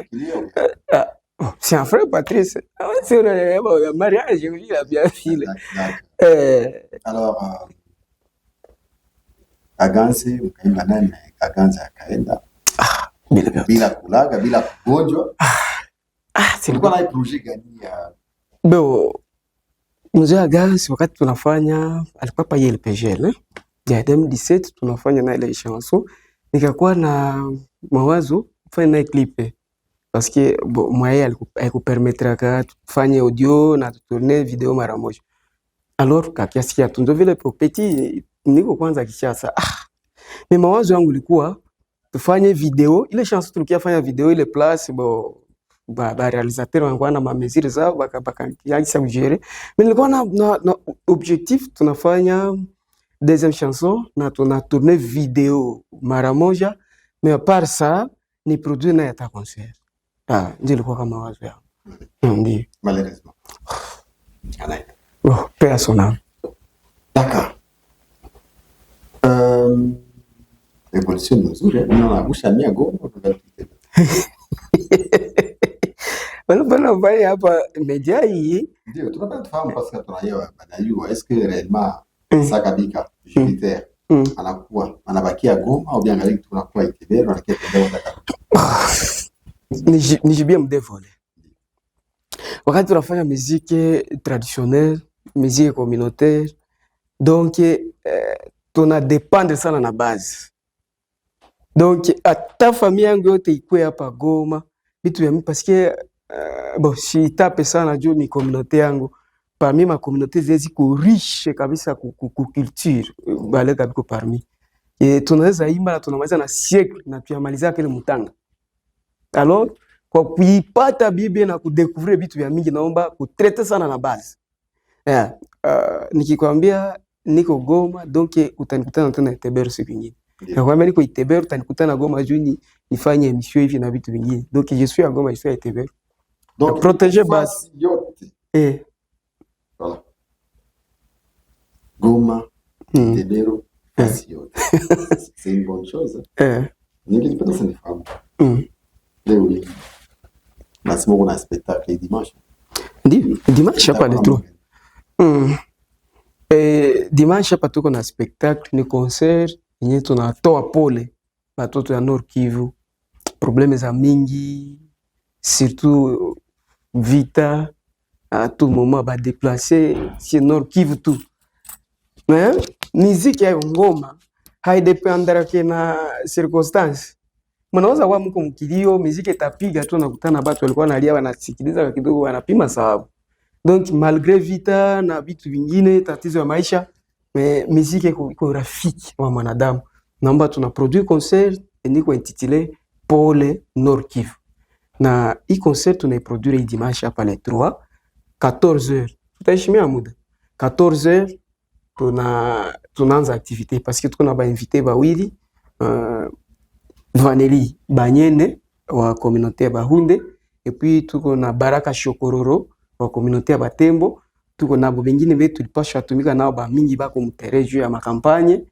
C'est un Frère Patrice. C'est un mariage, il a bien vile. Alors, Agansi, ukaimba nani Agansi akaenda. Bila kulaga, bila kugonjwa. Silikuwa na project gani ya Bo, mzee Agansi wakati tunafanya alikuwa pa YLPGL ya 2017 tunafanya na ile chanson nikakuwa na mawazo kufanya na clip parce que bon moi alikupermettre ka tufanye audio na tutourner video mara moja alors kakiasi ya tunzo vile petit niko kwanza kishasa mimi mawazo yangu ilikuwa tufanye video ile chanson tulikiafanya video ile place bo ba réalisateur wangwana ma mesure zao bakakiagisa kujere mais nilikuwa na objectif tunafanya deuxième chanson na tuna tourner video mara moja mais à part ça ni produit na yata concert ndio ilikuwa kama wazo yangu ndio malheureusement personnel d'accord évolution nzuri unaangusha mia go Bana baya hapa media hii ndio tunapenda tufahamu parce que tunaiwa badayua est-ce que réellement Sakabika Jupiter anabakia Goma au bien ngali tunakuwa Itebero na Kitebero ndaka nijibia mdevole wakati tunafanya musique traditionnelle musique communautaire donc tuna dépendre sana na base donc ata famille yangu yote ikue hapa Goma bitu ya parce que bon si tape sana juu ni communauté yangu parmi ma communauté ziko riche kabisa ku culture bale kabiko parmi tunaweza imba na tunamaliza na siècle na tuyamaliza kile mutanga alors kwa kuipata bibi na kudécouvrir vitu vya mingi naomba kutraiter sana na base nikikwambia niko Goma donc utanikutana tena Itebero siku nyingine na kwa niko Itebero utanikutana Goma juu nifanye émission hivi na vitu vingine donc je suis à Goma je suis à Itebero donc protéger base voilà Goma Itebero c'est une bonne chose ningine peut-être c'est une femme leo ni lazima kuna spectacle dimanche ndio dimanche hapa letu dimanche hapa tuko na spectacle ni concert yenye tunatoa pole watoto ya Nord Kivu problème za mingi surtout vita à tout moment ba déplacer si Nord Kivu tout mais muziki ya ngoma haidependera na circonstance mnaweza wa mko mkilio muziki itapiga tu nakutana watu walikuwa nalia wanasikiliza kidogo wanapima sababu donc malgré vita na vitu vingine tatizo ya maisha mais muziki iko rafiki wa mwanadamu naomba tuna produire concert ndiko intitulé Pole Nord Kivu na hii concert tunaiproduire dimanche hapa le 3 14h tutaheshimia muda 14h tunaanza activité parce que tuko na ba invité bawili Vaneli Banyene wa communauté ya Bahunde et puis tuko na Baraka Shokororo wa communauté ya Batembo tuko na bo bengine betu tulipasha tumika nao ba mingi bako mterejo ya makampanye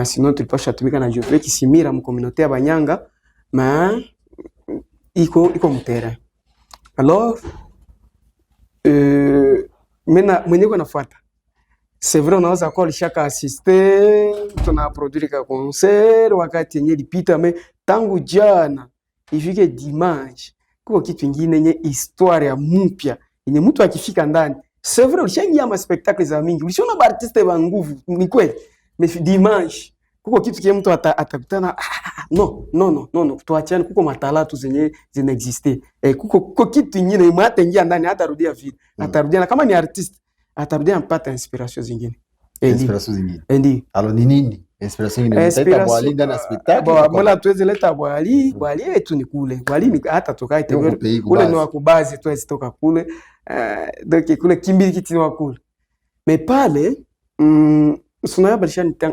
sinon tulipasha tumika na Josue Kisimira mu communauté ya Banyanga ma iko mterrain. Alors mena mwenye kwa nafuata c'est vrai unaweza kwa lishaka assister tuna produire ka concert wakati yenye lipita mais tangu jana ifike dimanche kwa kitu kingine yenye histoire ya mpya yenye mtu akifika ndani c'est vrai ulishaingia ma spectacle za mingi ulishaona ba artiste ba nguvu ni kweli mais dimanche kuko kitu kile mtu atakutana no tuachane kuko matalatu zenye existe kuko kitu kingine mwate ingia ndani hata rudia vile atarudia kama ni artiste atarudia mpata inspiration zingine ndio alors ni nini inspiration nyingine mtaita bwali ndani ya spectacle mbona tuweze leta bwali yetu ni kule bwali ni hata toka ite kule ni wakubazi tuweze toka kule donc kule kimbili kitini wa kule mais pale sunaya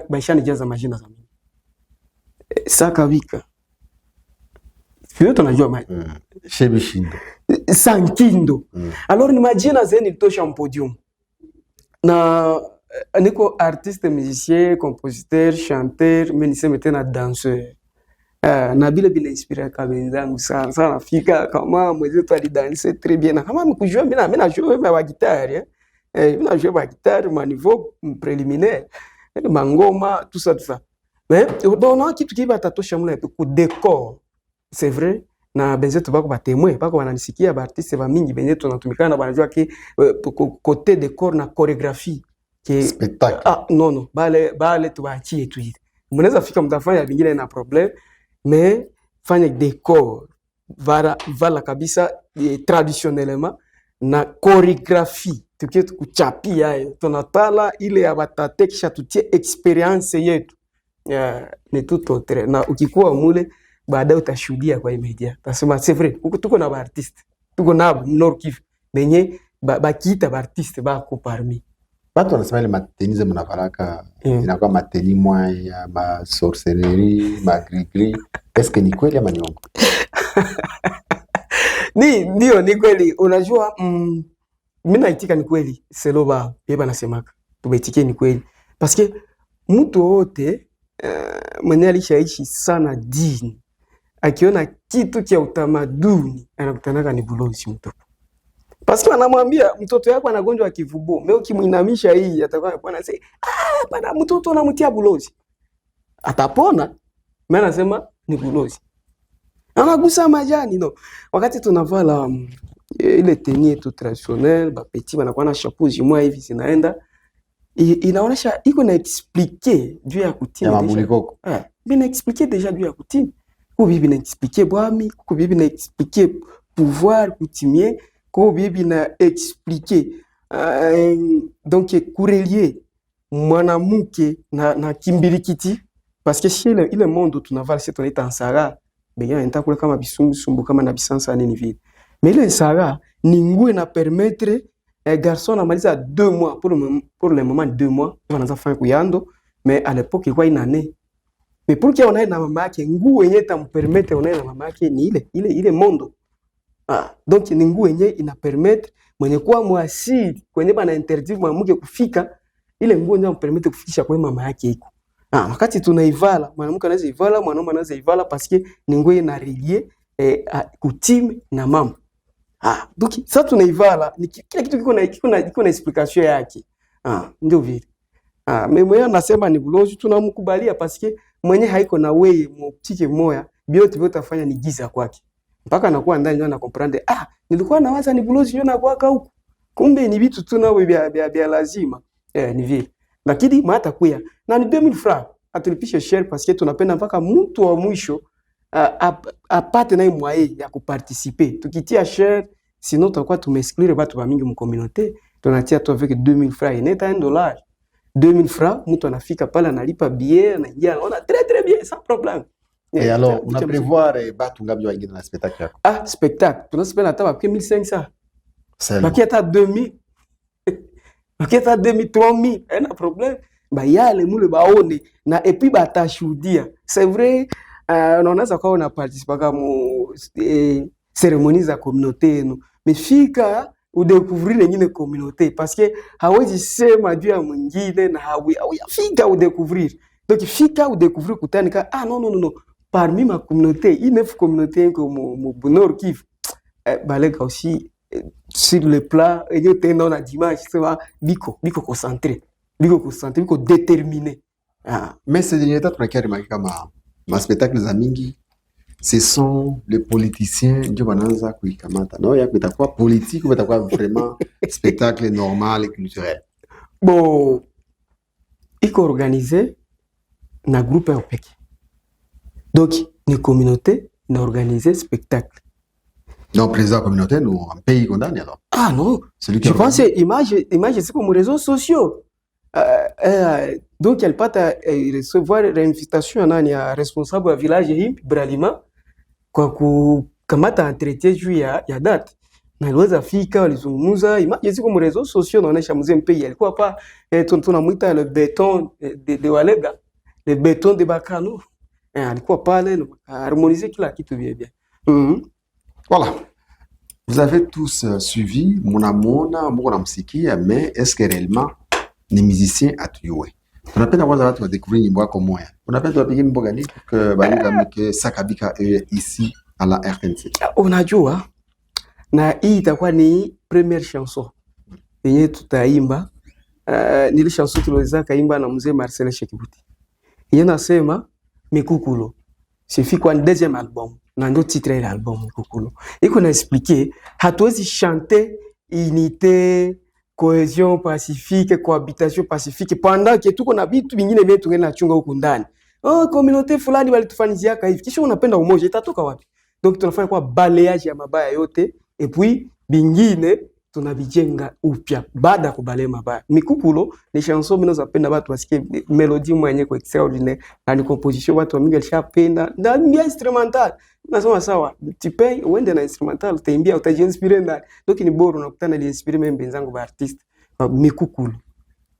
balishani jaza majina za mimi Sakawika sio tunajua maji Shebishindo Sankindo alors ni majina zeni nilitosha mpodium na niko artiste musicien compositeur chanteur mais niseme tena danseur na bila inspire kabenzangu sana fika kama mwezetu alidanse très bien na kama mkujua mimi najua ma guitare mimi najua ma guitare ma niveau préliminaire mangoma tout ça mais bon kitu kiba tatosha mula ku décor c'est vrai na benzetu bako ba témoin bako wananisikia ba artiste ba mingi benzetu tunatumikana banajua ki côté décor na chorégraphie qui spectacle non bale tuachie tu hivi mnaweza fika mtafanya vingine na problem mais fanya décor vala kabisa traditionnellement na chorégraphie tukie kuchapia hayo tunatala ile ya batate kisha tutie experience yetu ni tout autre na ukikuwa mule baadaye utashuhudia kwa media tasema c'est vrai tuko na ba artiste tuko na Nord Kivu benye bakiita ba artiste bako parmi watu wanasema ile matenize mnavaraka inakuwa mateni moya ma sorcellerie ma gris est-ce que ni kweli ama ni uongo? Ndio ni kweli unajua mimi naitika ni kweli seloba yeba nasemaka tubetikie ni kweli parce que mtu wote mwenye alishaishi sana dini akiona kitu kia utamaduni anakutanaka ni bulozi mtu parce que anamwambia mtoto yako anagonjwa kivubo mimi ukimuinamisha hii atakuwa anasema bana mtoto anamtia bulozi atapona mimi anasema ni bulozi anagusa majani no wakati tunavala ile tenue yetu traditionnelle ba petit banakuwa na chapeau jimwa hivi zinaenda inaonesha iko na expliquer juu ya kutini deja mimi na expliquer deja juu ya kutini ko bibi na expliquer bwami ko bibi na expliquer pouvoir coutumier ko bibi na expliquer donc kurelier mwanamke na kimbilikiti parce que chez ile monde tunavala c'est tunaita ansara benga nita kule kama bisumbu kama na bisansa nini vile mais ile ansara ni nguo na permettre garçon amaliza 2 mois pour le moment 2 mois wanaanza fanya kuyando mais à l'époque ilikuwa une année mais pour qu'il on ait na mama yake nguo yenyewe tampermettre on ait na mama yake ni ile mondo donc ni nguo yenyewe ina permettre mwenye kuwa mwasili kwenye bana interdit mwanamke kufika ile nguo ndio permettre kufikisha kwa mama yake iko wakati tunaivala mwanamke anaweza ivala mwanaume anaweza ivala parce que ni nguo ina relier kutime na mama donc ça tunaivala ni kila kitu kiko na explication yake ndio vile mais mwenye nasema ni bulozi tunamkubalia parce que mwenye haiko na wewe moptike moya biote vyote afanya ni giza kwake mpaka anakuwa ndani na comprendre nilikuwa nawaza ni bulozi ndio nakuwa huko kumbe ni vitu tu nao bia lazima ni vile lakini hata kuya na ni 2000 francs atulipishe share parce que tunapenda mpaka mtu wa mwisho apate na moyen ya kuparticiper tukitia share sinon tutakuwa tumexclure watu wa mingi mu communauté tunatia tu avec 2000 francs ineta $1 2000 francs mtu anafika pale analipa billet anaingia anaona très bien sans problème et alors on a prévoir batu ngapi wengine na spectacle yako spectacle tunasema hata 1500 c'est baki hata 2000 baki hata 2000 3000 haina problème yale mule baone na et puis batashuhudia c'est vrai unaweza kwa una participer kama cérémonie za communauté yenu mais fika udécouvrir nyingine communauté parce que hawezi sema juu ya mwingine na hawafika udécouvrir Donc fika ou découvrir kutani ka non parmi ma communauté, il y a 9 communautés comme au Nord Kivu. Balega aussi sur le plat et yo tendon na dimanche c'est va biko concentré, biko déterminé. Mais ces derniers temps tunakia remarquer kama ma spectacle za mingi ce sont les politiciens ndio wanaanza kuikamata. Non, ya kutakuwa politique ou kutakuwa vraiment spectacle normal et culturel. Bon, iko organisé na groupe ya peke. Donc, une communauté n'a organisé spectacle. Non, président communautaire, nous, un pays condamné alors. Ah non, je pense que image c'est comme les réseaux sociaux. Donc, elle part à recevoir l'invitation à responsable du village Bralima, quoi kamata entretien juillet ya date. Na liweza fika walizungumza image c'est comme les réseaux sociaux naonesha mzee mpei alikuwa pa tunamuita le béton de Walega, le béton de Bakano. Alikuwa pale harmoniser kila kitu bien. Voilà. Vous avez tous suivi Munamona, Mouramsiki, mais est-ce que réellement les musiciens à tuer? On appelle avoir à découvrir une boîte comme moi. On appelle à payer une boîte que Sakabika est ici à la RTNC. On a joué, na hii itakuwa ni première chanson yenye tutaimba. Ni ile chanson tuliweza kaimba na mzee Marcel Shekibuti. Yeye nasema Mikukulo. C'est fait quoi un deuxième album. Dans d'autres titres de l'album Mikukulo. Et qu'on a expliqué, hatuwezi chanter unité, cohésion pacifique, cohabitation pacifique pendant que tout qu'on a vitu vingine vyetu ngena chunga huko ndani. Communauté fulani walitufanyizia hivi. Kisha unapenda umoja itatoka wapi? Donc tunafanya kwa balayage ya mabaya yote et puis bingine tunabijenga upya baada ya kubale mabaya. Mikukulo ni chanson mimi nazapenda watu wasikie melody mwenye kwa extraordinaire na ni composition watu wa mingi alishapenda na ni instrumental. Nasema sawa, tipei uende na instrumental utaimbia utajiinspire ndani. Donc ni bora unakutana na inspire mimi benzangu ba artiste. Mikukulo.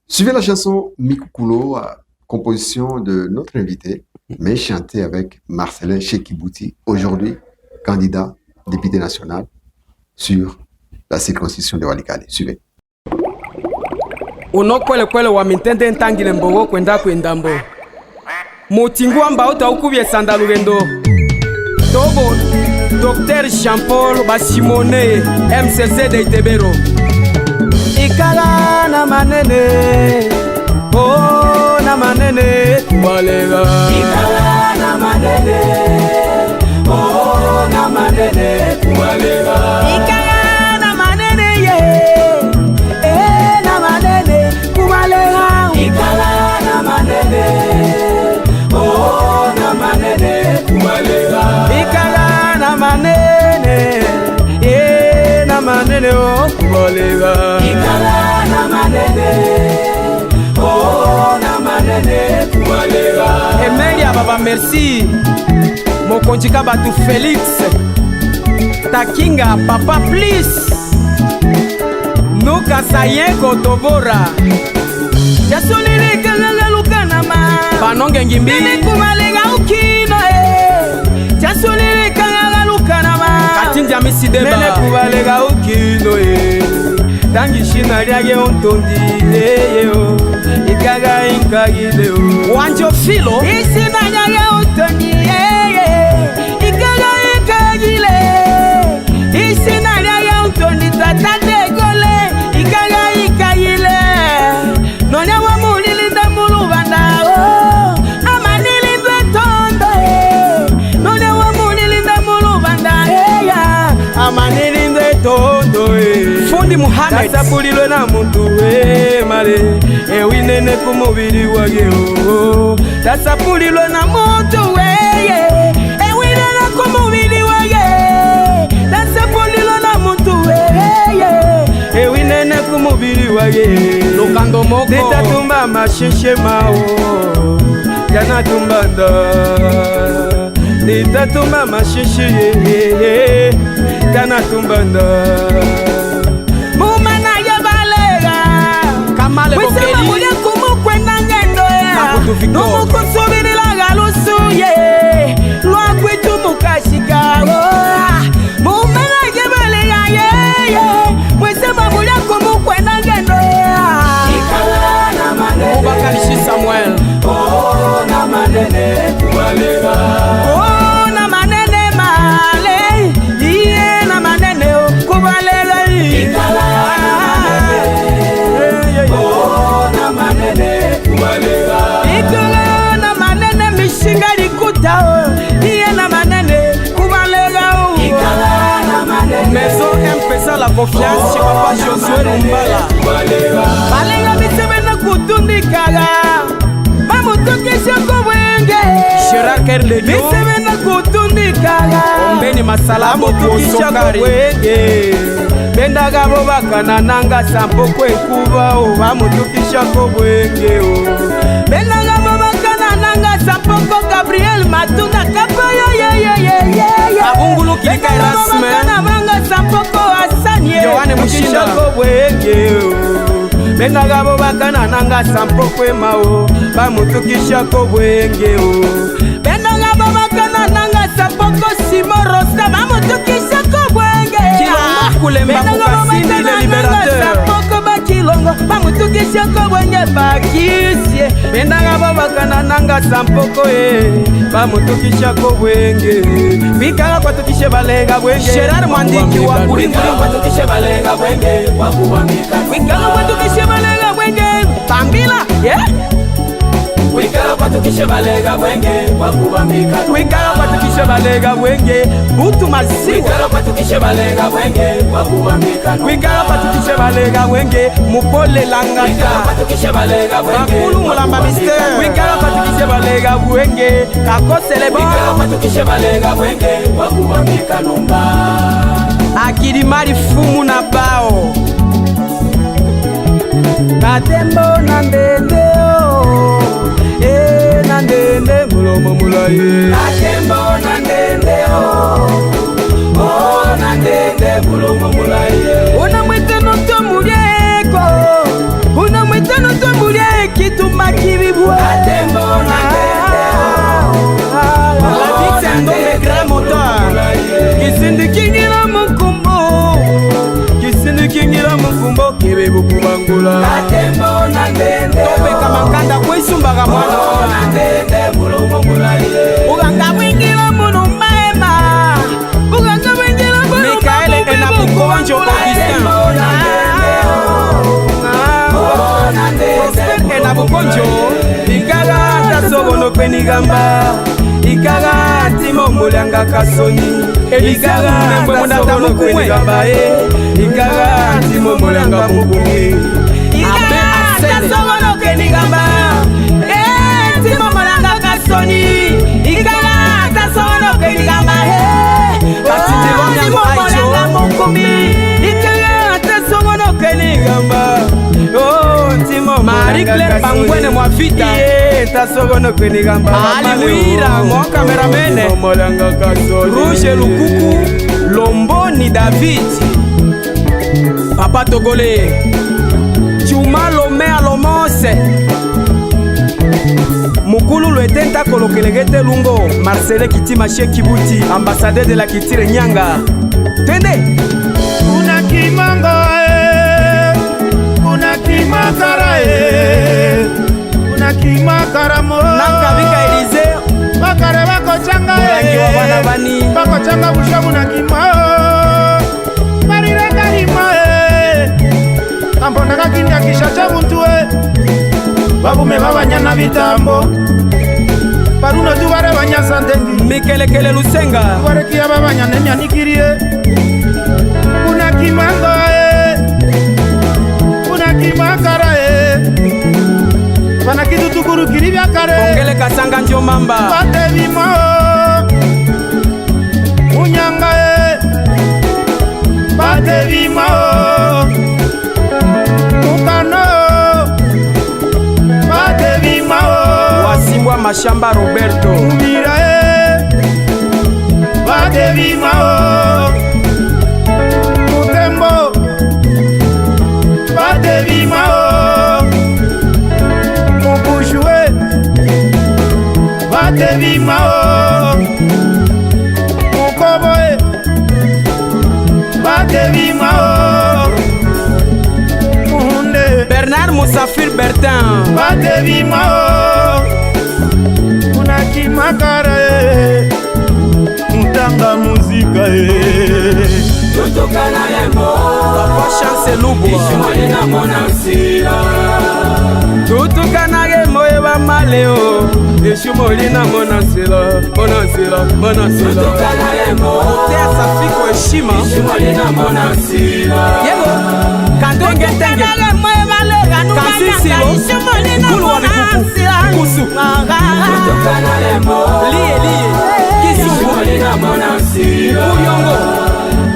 Suivez la chanson Mikukulo, composition de notre invité, mais chantée avec Marcelin Shekibuti, aujourd'hui candidat député national sur la circonscription de Walikale. Suivez. Unokwele wa mitende ntangile mbogo kwenda kwendambo. Mutingwa mbauta ukubye sandalugendo. Togo Dr. Jean-Paul Basimone MCC de Itebero. Ikala na manene. Oh na manene tubalega. Ikala na manene. Oh na manene tubalega. Ikala na manene ye. Na manene tubalega. Ikala na manene. Oh na manene tubalega. Ikala na manene. Na manene oh tubalega. Ikala na manene. Oh na manene tubalega. Emelia baba merci. Mokonjika batu Felix Takinga papa please Nuka sayengo tobora Jasolile kalala lukanama Banonge ngimbi Nene kumalega ukino Jasolile kalala lukanama Katinja misideba Nene kumalega ukino Tangi shina liage ontondi Ikaga inkagile Wanjo filo Isina liage ontondi Fundi Muhammad Sapulilo na muntu male ewinene kumubiri wage Tasapulilo na muntu ewinene kumubiri wage Tasapulilo na muntu ewinene kumubiri wage Lukando moko Nitatumba mashishe mao Jana tumbanda Nitatumba mashishe Jana tumbanda Mumana yabalega Kamale bokeli Wisema mule kumukwenda ngendo ya Numuku subiri la galusu ye Lua kwitu mukashikago Mumana yabalega ye Wisema mule kumukwenda ngendo ya Ikala na manene Mubakalishi Samuel Oh confiance chez papa Josué Lumbala. Balenga bisemena kutundikaga bamutokesha kobwenge Gérard Kerledio bisemena kutundikaga Ombeni Masalabo bamutokesha kobwenge bendaga bo bakana nanga sampoko ekuba o bamutokesha kobwenge o bendaga bo bakana nanga sampoko Gabriel Matunda kapoyo Abungulu Kilika Erasme bakana nanga sampoko Asanie Yohane Mushinda kobwenge o bendaga bo bakana nanga sampoko emao bamutukisha kobwenge o bendaga bo bakana nanga sampoko Simo Rosta bamutukisha kobwenge Kilongo Kulemba Kukasindi le libérateur sampoko bakilongo bamutukisha kobwenge bakisye bendaga bo bakana nanga sampoko bamutukisha kobwenge bikala kwatukishe balega bwenge Gérard Mwandiki wa Kulingulu kwatukishe balega bwenge wakubambika bikala kwatukishe balega bwenge Bambila wikala kwatukishe balega bwenge wakubambika wikala kwatukishe balega bwenge Butu Masiwa wikala kwatukishe balega bwenge wakubambika wikala kwatukishe balega bwenge Mupole Langata wikala kwatukishe balega bwenge Makulu Mulamba Mystère wikala kwatukishe balega bwenge Kakosele wikala kwatukishe balega bwenge wakubambika Lumba Akilimari Fumu na Bao Katembo na ndende o na ndende mulomo mulaye Katembo na ndende o na ndende mulomo mulaye Una mwitano to mulieko Una mwitano to mulieko Kituma kibibwe Katembo na ndende La vie c'est un homme grand moteur Kisindi kingira mukumbo Kisindi kingira mukumbo Kebe bukubangula Katembo na ndende Topeka makanda kwesumbaka mwana na ndende mulomo mulaye Uganga mwingira munu maema Uganga mwingira munu Mikaele Enabukonjo Augustin Prosper Enabukonjo Ikaga tasobono kwenigamba Ikaga timo mulanga kasoni Ikaga tasobono kwenigamba Ikaga timo mulanga mubungi Ikaga tasobono kwenigamba timo mulanga kasoni Ikaga tasobono kwenigamba Katinde Wanyango Aicho mukumi Ikaga tasobono kwenigamba Marie Claire Bangwene Mwavita tasobono kwenigamba Ali Wira Mwa Kameramene Rouge Lukuku Lomboni David Papa Togole Chuma Lomea Lomose Mukulu Lwetenta Kolokelegete Lungo Marcele Kitima Shekibuti Ambassadeur de la Kitire Nyanga Tende Kuna kimango kuna kimakara kuna kimakara mo Nakabika Elize bakare bako changa Mulangi wa wana bani bako changa bushamu na kimao marireka hima Kampona kakindia kisha cha muntu babume babanyana bitambo baruno tubare banyasa ndengi Mikelekele Lusenga barekia babanyane nyanikirie kuna kimango kuna kimakara bana kitu tukuru kiribya kare Ongele Kasanga Njomamba bate bimo munyanga bate bimo mukano bate bimo Wasimbwa Mashamba Roberto mira bate bimo mutembo bate bimo mubushwe bate bimo mukoboe bate bimo muhunde Bernard Moussafir Bertin bate bimo kuna kimakara mutanga muzika Tutokana yemo Papa Chance Lubu Ishimani na mona msila Tutokana yemo eba Nenda maleo Eshumolina monasilo Monasilo Monasilo Tesa fiko eshima Eshumolina monasilo Yego Kandenge tenge Kansisilo Kulu wabikuku Kusu Liye liye Kisumu Kuyongo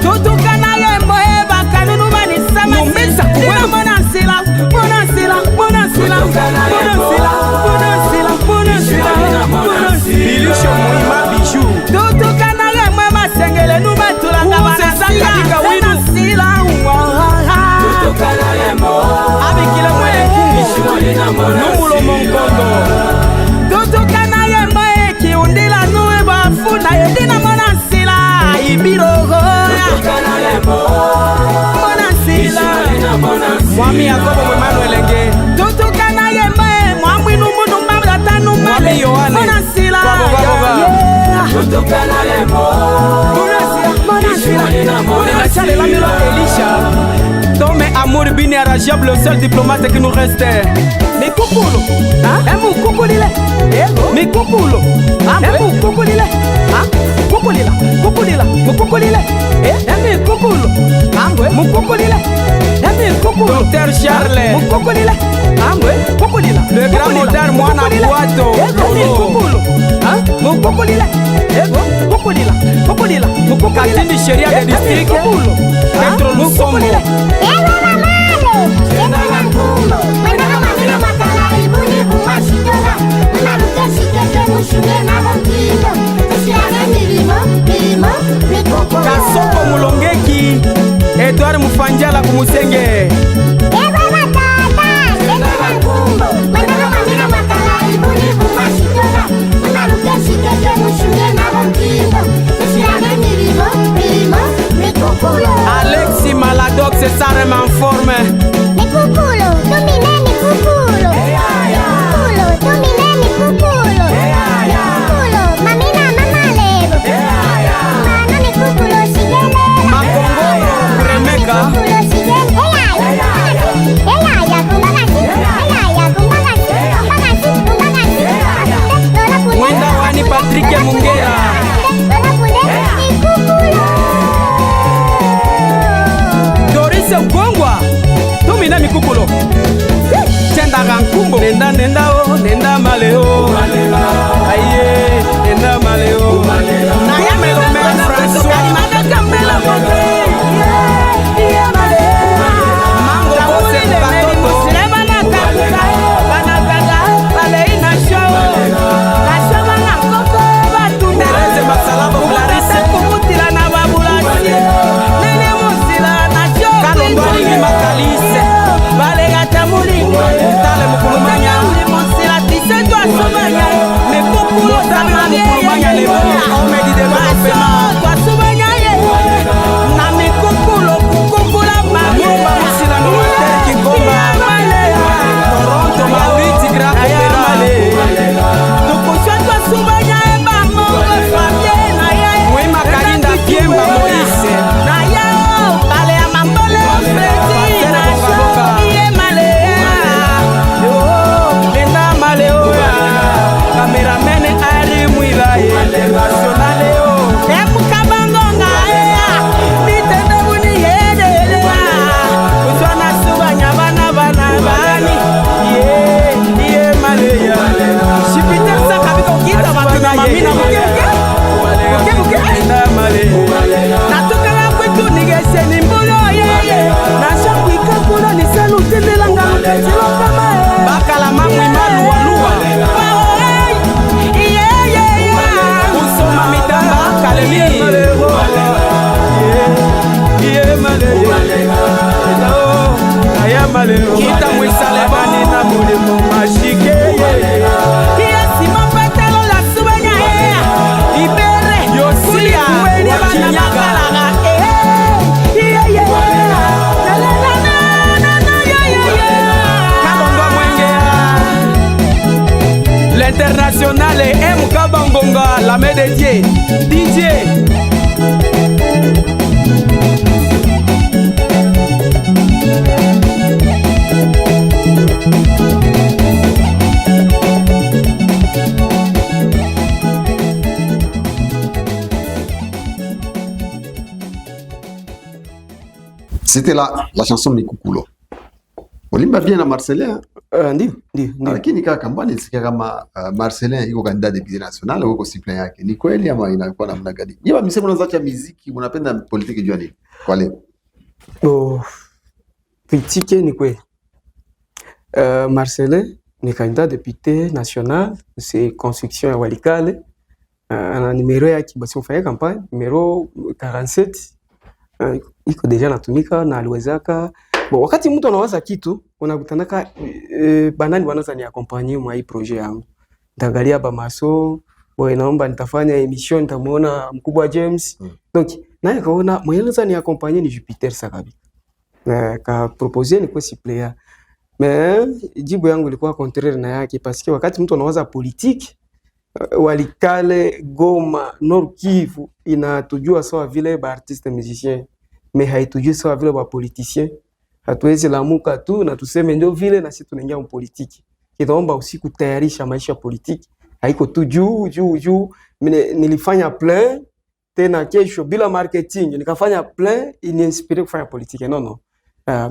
Tutukana yembo eba kanunu bani sama Numbisa kuwenu Monasila Monasila Monasila Monasila Monasila Monasila Bilisho muima bijou Tutukana yembo masengele nuba tulanga Monasila Monasila Tutukana yembo Abikile mwele kungu Numulo mongondo Tutukana yembo eki undila nuwe bafuna Yedina Monasila Ibirogo Tutukana yembo Monasila Mwami Yakobo Emmanuel Enge Tutukana yembo Mwami numunu mbata numale Mwami Yohane Monasila Tutukana yembo Monasila Monasila Monasila Elisha Tome Amour Bini Arajab, le seul diplomate qui nous restait. Mais Koukoulou, Emu Koukoulile, mais Koukoulou, Emu Koukoulile, Koukoulila, Koukoulila, Moukoulile, Emu Koukoulou, Moukoulile, Emu Koukoulou, Docteur Charles, Moukoulile, Koukoulila, le grand moderne Moana Boato, Koukoulou, Moukoulile, Koukoulila, Koukoulila, Moukoulila, Katini Cheria de district, Petro Lusombo. Kasoko Mulongeki Edouard Mufanjala Kumusenge Alexis Maladox et Sarem en forme. Mi cuculo, domine mi cuculo. Cuculo, domine mi cuculo. Cuculo, mamina mama levo. Mano mi cuculo sigele. Makongo Remeka. Cuculo sigele. Mwenda Wani Patrick Mungera. Gongwa Tumina Mikukulo Chenda Rankumbo Nenda Nenda O Nenda Maleo Aye Nenda Maleo Naya Melo Melo François Kamela Mote Mango Bose Patoto Srebana Kakuka Banagaga Baleina Show Kasama na Koko Batu Tereze Masalabo Clarisse Kumutila na Babulasie Nene Musila na Ndwali Makalise Balegata Mulingo Tale Mukulumanya Musila Tise Twa Subanya Mekukulo Tale Mukulumanya Lebo Omedi de Développement Twa Subanya Na Mekukulo Kukukula Magumba Musila Nomater Kikomba Toronto Mauriti Grape Male Tukusha Twa Subanya Eba Mongo Fabien Na ye Mwima Kalinda Kiemba Moise Na ye Bale ya Mambole Cameraman Ari Mwila Nationale Emu Kabangonga Bitende Buni Hede Uswana Subanya Bana Bana Bani Ye Maleya Shipite Saka Biko Kita Batuna Mamina Muke Natukala Kwetu Nigese Nimbulo Nashakwika Kuna Niselu Tendelanga Mukazilo Kama Bakala Mamwi Malu Walua Usoma Mitamba Kalemi Kita Mwisale Bani na Mulimo Mashike Yesi Mapetelo la Subanya Ibere Yosia Wakinyaga L'international est M. Kabangonga, la main de Dieu, DJ. C'était la chanson Mikukulo. Olimba bien na Marcelin. Ndio. Lakini kaka mbona nisikia kama Marcelin yuko candidat député national au suppléant yake? Ni kweli ama inakuwa namna gani? Yeye msemo unaanza muziki, unapenda politiki jua nini? Kwa leo. Politique ni kweli. Marcelin ni candidat député national, c'est construction ya Walikale. Ana numero yake basi mfanya campagne numero 47. Iko deja natumika na aliwezaka. Wakati mtu anawaza kitu unakutanaka banani wanaanza ni accompagner mwa hii projet yangu. Nitaangalia ba maso, naomba nitafanya emission nitamuona mkubwa James. Donc naye kaona mwenyewe ni accompagner ni Jupiter Sakabi. Ka proposer ni kwa suppléant. Mais jibu yangu ilikuwa contraire na yake parce que wakati mtu anawaza politique Walikale, Goma, Nord Kivu inatujua sawa vile ba artiste musicien, mais haitujui sawa vile ba politicien. Hatuwezi lamuka tu na tuseme ndio vile na sisi tunaingia mu politiki. Kinaomba usiku tayarisha maisha politiki. Haiko tu juu. Nilifanya plein tena kesho bila marketing nikafanya plein inspiré kufanya politiki. Non.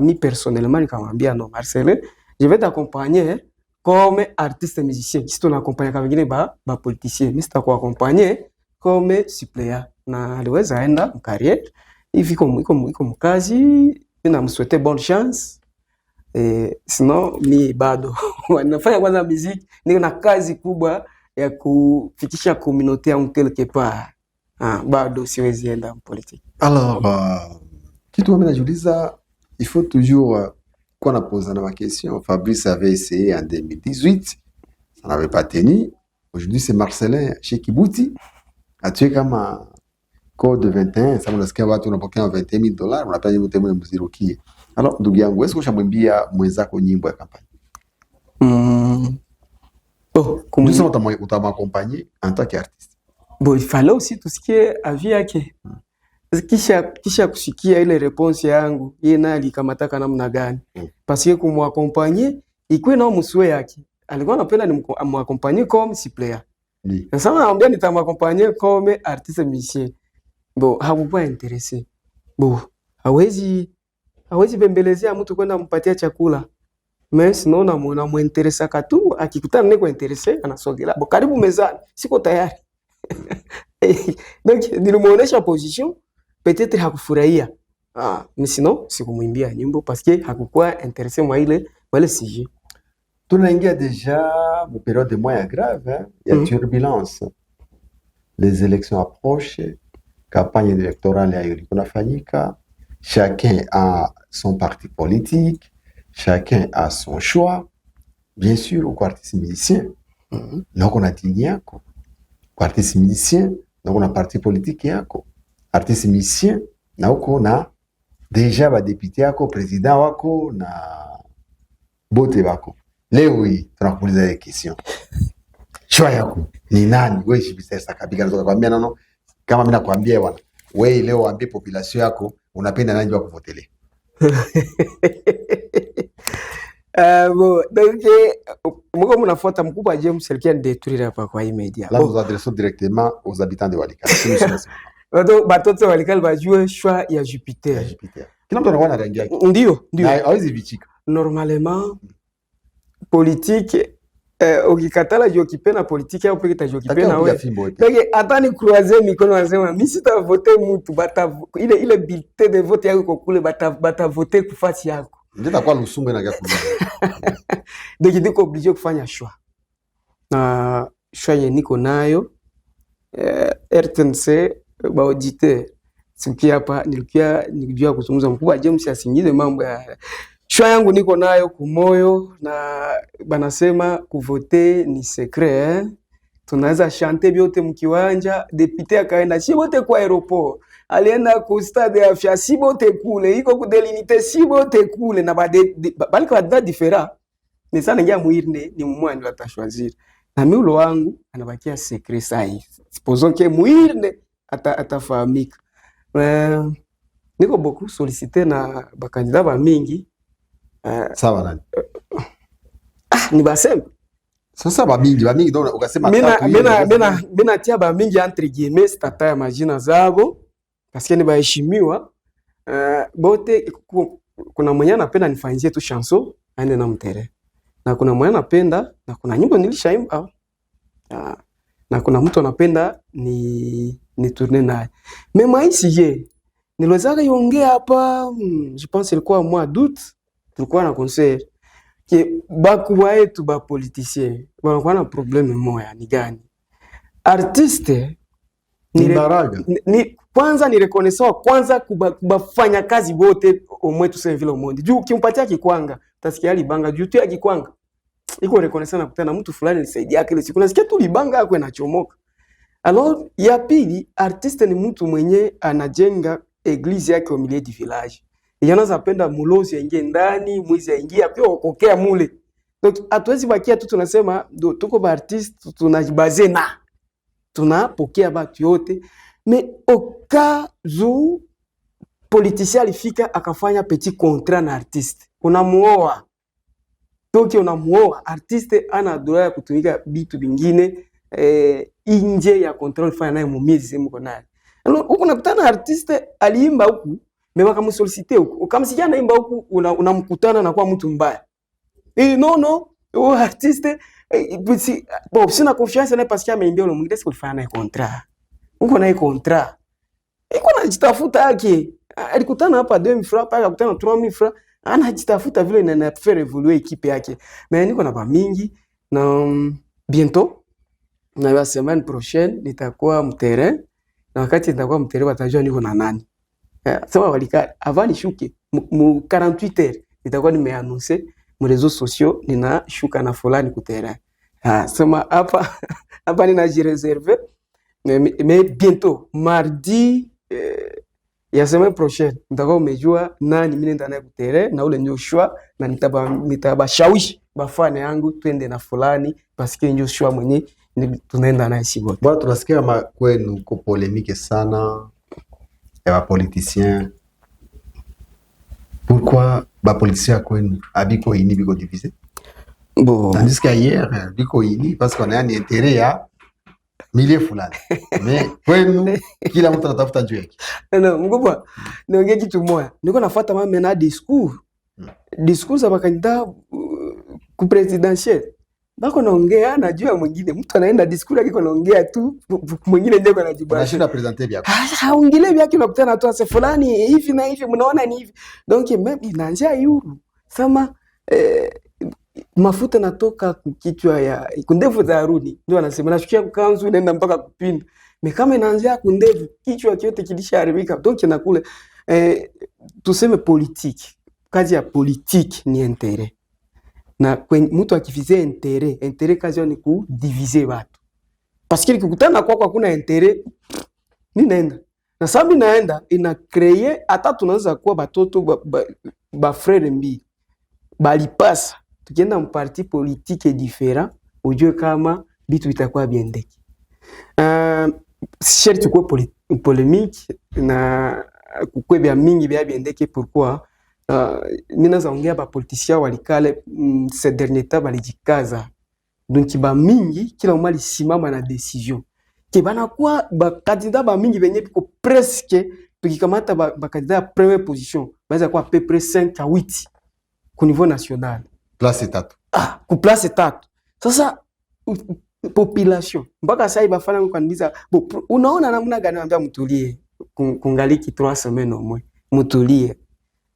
Mi personnellement nikamwambia non Marcelin, je vais t'accompagner comme artiste musicien. Si tu n'accompagnes pas wengine ba politicien, mimi sitakuaccompagner comme suppléant. Na aliweza enda mkariere hivi iko mkazi. Nina mswete bonne chance. Sinon mi bado nafanya kwanza muziki, niko na kazi kubwa ya kufikisha communauté yangu quelque part. Bado siwezi enda politique. Alors kitu mimi najiuliza, il faut toujours qu'on a posé ma question. Fabrice avait essayé en 2018, ça n'avait pas tenu. Aujourd'hui c'est Marcelin chez Kibouti. Atué kama code 21, ça unasikia watu wanapokea $20,000, unapewa nyimbo temu mzirukie. Alors ndugu yangu, wewe ushamwambia mwenzako nyimbo ya kampani? Comment ça utamaccompagner en tant qu'artiste? Il fallait aussi tusikie avis yake. Kisha kusikia ile réponse yangu, yeye naye alikamataka namna gani? Parce que kumwaccompagner ikuwe na mswe yake. Alikuwa anapenda ni m'accompagner comme suppléant. Sasa anamwambia nitamaccompagner comme artiste musicien. Hakukuwa interesse. Hawezi bembelezea mtu kwenda mpatia chakula. Mais sinon na muinteresa katu, akikutana niko interesse anasogela. Karibu mezani, siko tayari. Donc nilimuonesha position, peut-être hakufurahia. Mais sinon sikumwimbia nyimbo parce que hakukuwa interesse mwa ile sujet. Tunaingia déjà mu période de moyens grave, il y a turbulence. Les élections approchent. Campagne électorale ya kunafanyika, chacun a son parti politique, chacun a son choix. Bien sûr, au artiste musicien, donc on a dini yako. Artiste musicien, donc on a parti politique yako. Artiste musicien, na uko na déjà ba député yako, président wako na bote wako. Leo hii tunakuuliza ile question. Choix yako ni nani? Wewe Jupiter Sakabi unataka kwambia nano? Kama mimi nakwambia bwana, wewe leo waambie population yako unapenda nani wa kuvotelea. Donc mko mnafuata mkubwa James Elkia détruire hapa kwa hii media. Là nous adressons directement aux habitants de Walikale. Batoto Walikale bajue choix ya Jupiter. Kila mtu anakuwa na rangi yake. Ndio. Na hawezi vichika. Normalement politique ukikatala jokipena politique au peke tajokipena wewe. Donc hata ni croiser mikono wanasema mimi sitavote mtu ile bulletin de vote yako kule bata voter kufasi yako. Ndio kwa lusumbe na gaku. Donc ndiko obligé kufanya choix. Na choix niko nayo RTNC ba auditeur. Siku hapa nilijua kuzungumza mkubwa James asingize mambo ya choix yangu niko nayo kumoyo na banasema kuvote ni secret. Tunaweza chanter biote mkiwanja, député akaenda si bote kwa aéroport. Alienda ku stade ya afya si bote kule, iko ku delimite si bote kule na bali kwa dada different. Mais ça ningia muirne ni mwa ndio atashwazira. Na mimi ulo wangu anabakia secret sai. Supposons que muirne atafahamika. Niko beaucoup sollicité na bakandida ba mingi. Sawa nani? Ni basema. Sasa ba mingi ndio ukasema tatu. Mimi tia ba mingi entre guillemets tata ya majina zabo parce que ni baheshimiwa bote kuna mwenye anapenda nifanyizie tu chanson aende na mtere, na kuna mwenye anapenda, na kuna nyimbo nilishaimba, na kuna mtu anapenda ni tourner naye. Mais maisi je niliweza yongea hapa, je pense ilikuwa mois d'août, tulikuwa na concert ke bakuwa yetu ba politicien wanakuwa na probleme moya. Ni gani? Artiste ni kwanza ni reconnaissance kwanza kubafanya kazi wote omwetu sasa vile omondi. Juu kimpatia kikwanga utasikia libanga, juu tu ya kikwanga iko reconnaissance na kutana mtu fulani nisaidia yake ile siku nasikia tu libanga yako inachomoka. Alors ya pili, artiste ni mtu mwenye anajenga eglise yake au milieu du village. Yanaanza penda mulozi aingie ndani, mwizi aingie pia okokea mule. Donc hatuwezi bakia tu tunasema tuko ba artiste tunajibaze na tunapokea batu yote, mais au cas où politicien alifika akafanya petit contrat na artiste, unamuoa. Donc unamuoa artiste ana droit ya kutumika bitu vingine inje ya control fanya naye mumizi mko naye. Alors huko nakutana artiste aliimba huku mais wakamsoliciter huku, ukamsikia naimba huku unamkutana na kwa mtu mbaya. Non artiste bon sina confiance na parce que ameimbia ule mwingine sikufanya naye contrat. Uko naye contrat. Iko anajitafuta yake. Alikutana hapa 2000 francs paka kutana 3000 francs, anajitafuta vile na faire évoluer équipe yake. Mais niko na ba mingi na bientôt na la semaine prochaine nitakuwa mterrain, na wakati nitakuwa mterrain watajua niko na nani. Sawa walika avant nishuke mu 48 heures nitakuwa nimeannoncer mu réseaux sociaux ninashuka na fulani ku terrain. Sema hapa ninajireserver mais bientôt mardi ya semaine prochaine nitakuwa umejua nani mimi nenda naye ku terrain, na ule ndio shwa, na nitabashawishi bafane yangu twende na fulani parce que ndio shwa mwenye tunaenda naye sibote. Bwana, tunasikia kwenu ko polemique sana ya politiciens. Pourquoi ba politiciens kwenu abiko ini biko divisé? Bon, tandis qu'hier biko ini parce qu'on a un intérêt ya milieu fulani. Mais kwenu kila mtu anatafuta njoo yake. Non, mkubwa, niongee kitu moja. Niko nafuata mama na discours za bakanda ku presidentiel. Bako naongea najua mwingine mtu anaenda discours yake naongea tu, mwingine ndio anajibu. Anashinda presenter vyako. Haongele vyake unakutana tu ase fulani hivi na hivi mnaona ni hivi. Donc même inaanza yuru. Sama mafuta natoka kichwa ya kundevu za Haruni. Ndio anasema nashukia kukanzu inaenda mpaka kupinda. Kama inaanza kundevu kichwa kyote kilishaharibika. Donc inakule tuseme politique. Kazi ya politique ni intérêt. Na kwenye mtu akifizia intérêt kazi yao ni kudiviser watu. Parce que kukutana kwa kuna intérêt ni naenda. Na sababu naenda ina créer hata tunaanza kuwa batoto ba frère mbi. Bali pasa tukienda mparti politique différent ujue kama bitu itakuwa biendeki. Sherti kwa polémique na kukwe bia mingi bia biendeki. Pourquoi? Nina zaongea ba politiciens walikale ces derniers temps balijikaza. Donc ba mingi kila umali simama na decision. Ke bana kwa ba candidat ba mingi benye biko presque tukikamata ba candidat première position baza kwa à peu près 5 à 8 au niveau national. Place tatu. Ku place tatu. Sasa population mpaka sasa ibafana kwandiza unaona namna gani anambia mtulie kungaliki 3 semaines au moins mtulie.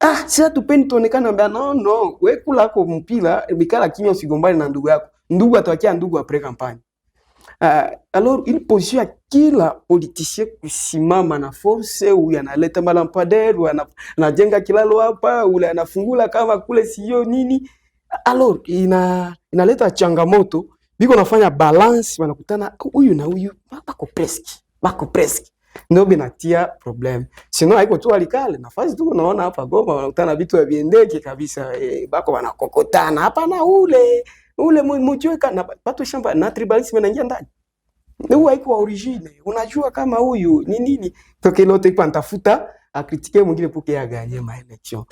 Sasa tupendi tuonekane ambia no wewe kula kwa mpira bikala kimya usigombane na ndugu yako. Ndugu atawakia ndugu après campagne. Alors une position ya kila politicien kusimama na force, huyu analeta malampadaire, huyu anajenga kilalo hapa, ule anafungula kama kule sio nini. Alors inaleta changamoto, biko nafanya balance, wanakutana huyu na huyu bako presque. Ndio binatia problem. Sinon haiko tu alikale nafasi tu unaona hapa Goma wanakutana vitu viendeke kabisa, bako wanakokotana hapa na ule mjue na watu shamba na tribalism inaingia ndani. Ndio haiko origine. Unajua kama huyu ni nini? Toke lote kwa ntafuta a critiquer mwingine pour que ya gagner ma election.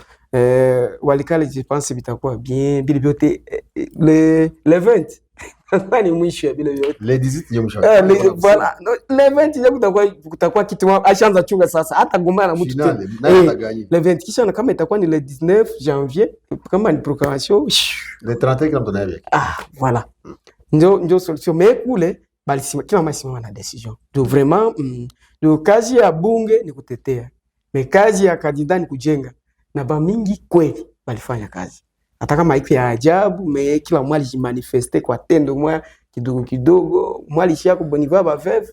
Walikale je pense bitakuwa bien bile vyote le 20 ni mwisho ya bile vyote Le 18 ndio mwisho. Voilà, le 20 ndio kutakuwa kitu ashaanza chunga sasa, hata gombana na mtu Finale, nani ataganya? le 20 kisha kama itakuwa ni le 19 janvier kama ni proclamation Le 31 kila mtu anaye. voilà ndio solution, mais kule bali kila masimu na decision donc vraiment ndio kazi ya bunge ni kutetea, mais kazi ya kandida ni kujenga, na ba mingi kweli balifanya kazi hata kama iko ya ajabu, mais kila mwali jimanifeste kwa tendo mwa kidogo kidogo, mwali shia ko boniva ba veve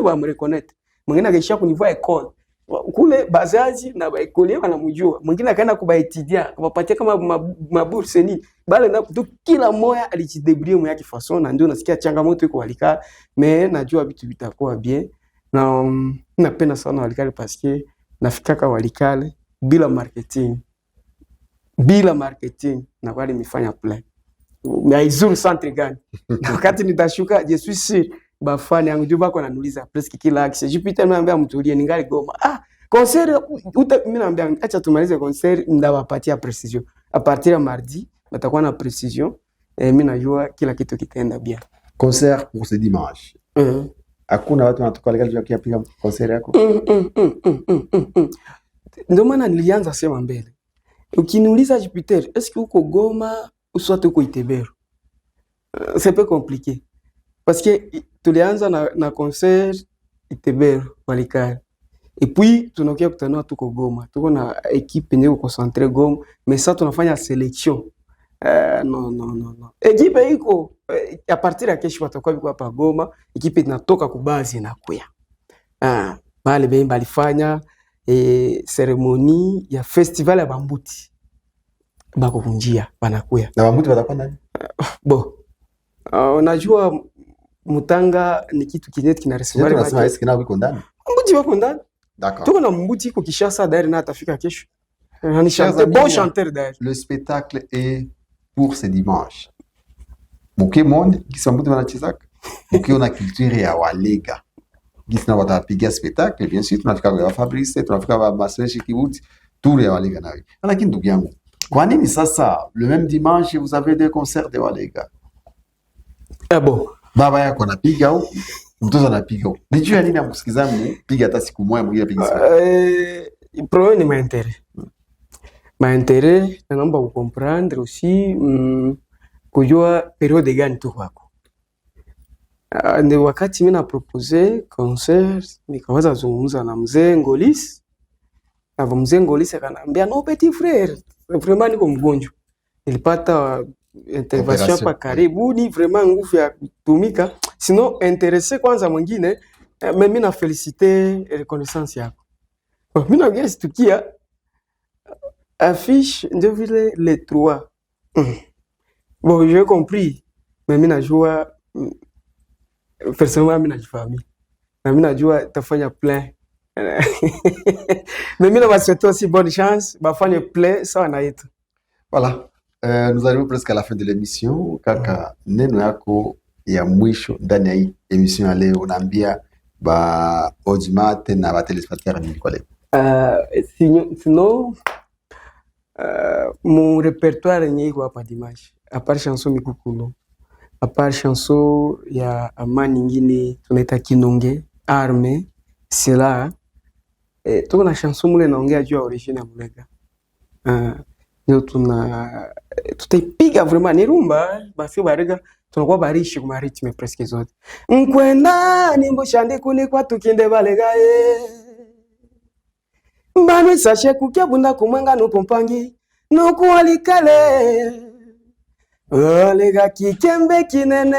ba me reconnaître, mwingine akisha kunivua école kule bazazi na ba école wanamjua, mwingine akaenda kuba etudia kupatia kama mabourse ni bale na kila moya alijidebrouiller mwa yake façon, na ndio nasikia changamoto iko Walikale, mais najua vitu vitakuwa bien, na napenda sana Walikale parce que nafika Walikale bila marketing na kwali nimefanya plan na izuru centre gani wakati nitashuka je suis sûr bafani yangu ndio bako ananiuliza presque kila axe Jupiter naambia mtulie ningali Goma concert mimi naambia acha tumalize concert ndawapatia precision a partir ya mardi batakuwa na precision mimi najua kila kitu kitaenda bien. Concert pour ce dimanche. Hakuna watu wanatoka Walikale wakipiga concert yako? Ndio maana nilianza sema mbele. Ukiniuliza Jupiter, est-ce que uko Goma ou soit uko Itebero? C'est peu compliqué. Parce que tulianza na concert Itebero Walikale. Et puis tunakuja kutana tuko Goma. Tuko na équipe yenye concentré Goma, mais ça tunafanya sélection. Non. Equipe iko a partir ya kesho watakuwa biko hapa Goma, equipe inatoka kubazi na kuya. Bale bemba balifanya ceremonie ya festival ya Bambuti bako kunjia banakuya na Bambuti watakuwa nani unajua Mutanga ni kitu kinyeti kina recevoir tunasema est-ce kina wiko ndani Mbuti wako ndani, d'accord, tuko na Mbuti iko Kishasa d'ailleurs na atafika kesho, ni chanteur bon chanteur d'ailleurs. Le spectacle est pour ce dimanche muke monde kisa Mbuti wanachezaka muke una culture ya Walega gisi na watapiga spectacle, bien sûr tunafika kwa Fabrice, tunafika kwa Masreshi Kibuti, tous les Walega nawe. Lakini ndugu yangu, kwa nini sasa le même dimanche vous avez deux concerts de Walega? Bon, baba yako anapiga huko, mtoto anapiga huko. Nijua nini amkusikiza piga hata siku moja mwingine piga siku. Problème ni maintérêt, na naomba ucomprendre aussi kujua periode gani tu wako. Ndio wakati mimi na propose concert nikaanza zungumza na mzee Ngolis. Na mzee Ngolis akaniambia no petit frère, vraiment niko mgonjwa. Nilipata intervention hapa karibuni, vraiment nguvu ya kutumika. Sinon intéressé kwanza mwingine, mimi na féliciter reconnaissance yako. Mimi na gesi tukia affiche ndio vile les 3. Bon, j'ai compris. Mais mimi najua personnellement mimi najifahamu. Na mimi najua tafanya plein. Mais mimi na wasouhaite aussi bonne chance, bafanye plein sawa na yetu. Voilà. Nous arrivons presque à la fin de l'émission. Kaka, neno yako ya mwisho ndani ya hii émission ya leo unaambia ba Audimat na ba téléspectateurs ni kwa leo? Sinon mon répertoire yenye iko hapa dimanche, à part chanson Mikukulo, à part chanson ya amani nyingine tunaita Kinonge, Arme, Sela, tuko na chanson mule naongea juu ya origine ya Mulega. Ndio tutaipiga vraiment ni rumba basi barega tunakuwa barishi kwa ritme presque zote. Nkwenda nimbo shande kuni kwa tukinde balega mbanu sashe kukia bunda kumanga no pompangi no Walikale Walega kikembe kinene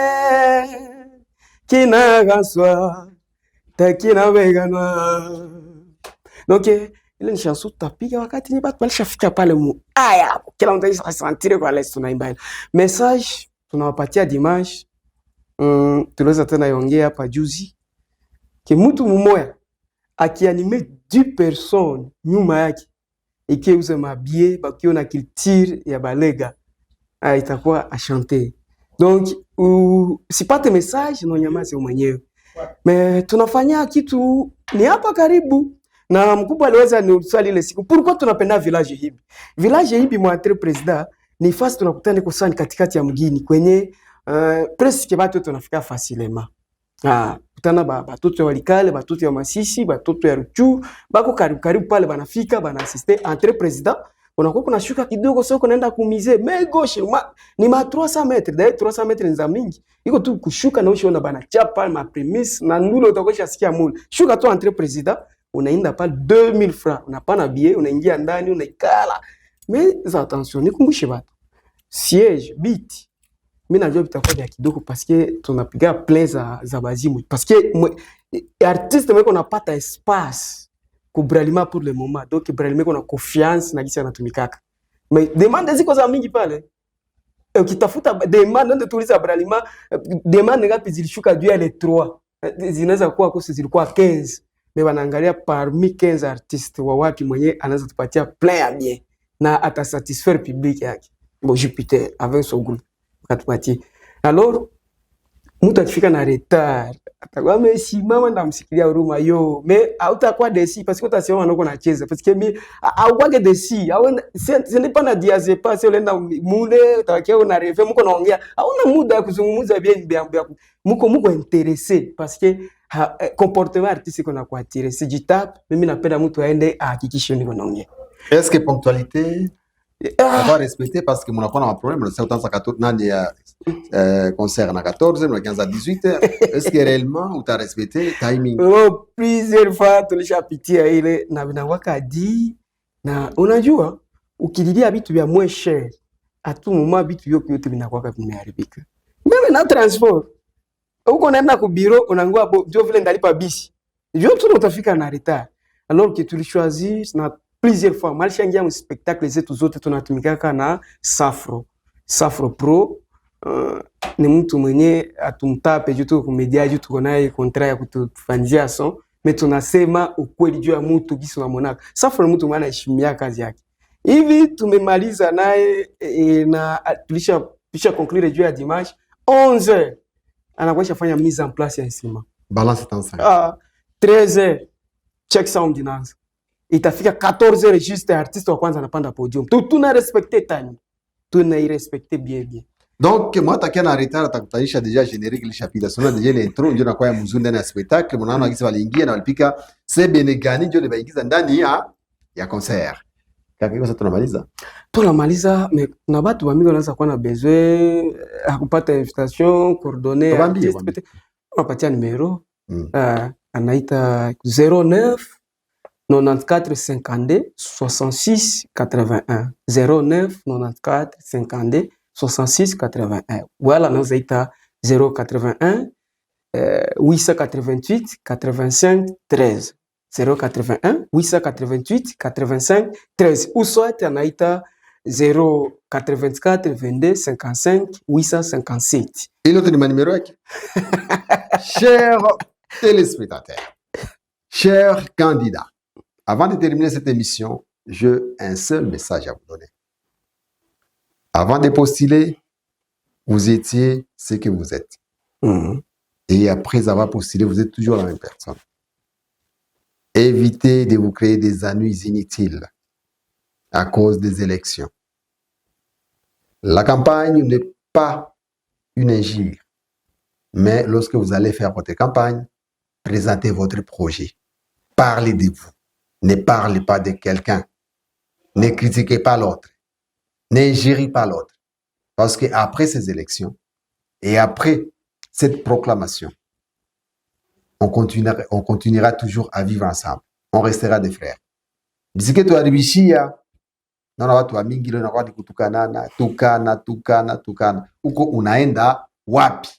kina ganswa takina veganwa. Donc ile ni chanson tutapiga wakati ni batu walishafika pale mu aya kila mtu anasantire kwa leo tunaimba message tunawapatia dimanche. Tuliweza tena yongea hapa juzi ke mtu mmoja akianime 10 personnes nyuma yake ikiuza mabie bakiona culture ya Balega itakuwa a chanter. Donc usipate message no nyamaze mwenyewe. Mais tunafanya kitu ni hapa karibu Na mkubwa aliweza ni swali ile siku, pourquoi tunapenda village hivi? Village hivi mwantre president ni fasi tunakutana kwa sana katikati ya mgini kwenye presque watu tunafika facilement. Kutana batoto walikale, batoto ya Masisi, batoto ya Ruchu, bako karibu pale banafika bana assister entre president. Unakuwa kuna shuka kidogo soko naenda kumize mais gauche ni ma 300 metres. D'ailleurs 300 metres ni za mingi. Iko tu kushuka na ushiona bana chapa ma premise na ndule utakosha sikia mule. Shuka tu entre president unaenda pale 2000 francs. Unapana billet unaingia ndani unaikala. Mais attention nikumbushe watu. Siège biti. Mimi najua bitakuwa vya kidogo parce que tunapiga plein za bazimu parce que artiste mweko unapata espace kubralima pour le moment. Donc bralima kuna confiance na gisi anatumikaka. Mais demande ziko za mingi pale. Ukitafuta demande ndio tuliza bralima demande ngapi zilishuka juu ya les 3. Zinaweza kuwa kosi zilikuwa 15. Mais wanaangalia parmi 15 artistes wa wapi mwenye anaweza tupatia plein ya bien na atasatisfaire public yake. Bon Jupiter avec son groupe katupatie. Alors mtu akifika na retard atakuwa amesimama na msikilia huruma yo mais hautakuwa desi parce que utasema wanako nacheza parce que mi au kwake desi au ce n'est pas na diazepa c'est lenda mule utakia una reve mko naongea hauna muda kuzungumza bien mko intéressé parce que comportement artistique qu'on kwa attirer c'est du tap mimi napenda mtu aende ahakikishe niko naongea. Est-ce que ponctualité on va respecter parce que mon enfant a un problème le 14 nani concert na 14 na 15 à 18 heures. Est-ce que réellement ou t'as respecté timing? Oh, plusieurs fois tulishapitia ile na vinawaka di na unajua ukililia vitu vya moins cher atu mama vitu vyote vinakuwa vimeharibika. Mimi na transport uko naenda ku bureau unangua hapo ndio vile ndalipa bisi vyote utafika na retard alors que tulichoisir na plusieurs fois malishangia mu spectacle zetu zote tunatumikaka na Safro Pro. Ni mtu mwenye atumtape juu tu kumedia juu tuko naye contrat ya kutufanyia son mais tunasema ukweli juu ya mtu gisi unamwona Safro ni mtu mwana heshimia kazi yake. Hivi tumemaliza naye na tulisha conclure juu ya dimanche 11h anakuwa shafanya mise en place ya nsima balance tansa 13h check sound dinaanza itafika 14h juste artiste wa kwanza anapanda podium tuna respecter time tuna irespecter bien. Donc moi takia na retard atakutanisha deja générique lishapita sona deja l'intro ndio nakuwa mzuri ndani ya spectacle mnaona gisi waliingia na walipika sebene gani ndio libaingiza ndani ya concert. Kaka hiyo sasa tunamaliza mais na watu wa mingi wanaanza kuwa na besoin akupata invitation coordonner artiste unapatia numero anaita 09 94 52 66 81 09 94 52 66 81 voilà nazaita 081 888 85 13 081 888 85 13 ou soit anaita 084 22 55 857. Il autre numéro yake. Chers téléspectateurs, chers candidats, avant de terminer cette émission, j'ai un seul message à vous donner. Avant de postuler, vous étiez ce que vous êtes. Et après avoir postulé, vous êtes toujours la même personne. Évitez de vous créer des ennuis inutiles à cause des élections. La campagne n'est pas une injure, mais lorsque vous allez faire votre campagne, présentez votre projet. Parlez de vous. Ne parlez pas de quelqu'un. Ne critiquez pas l'autre. N'ingérez pas l'autre. Parce qu'après ces élections et après cette proclamation, on continuera toujours à vivre ensemble. On restera des frères. Bisike tuharibishia naona watu wa mingi leo nakwadi kutukanana tukana uko unaenda wapi?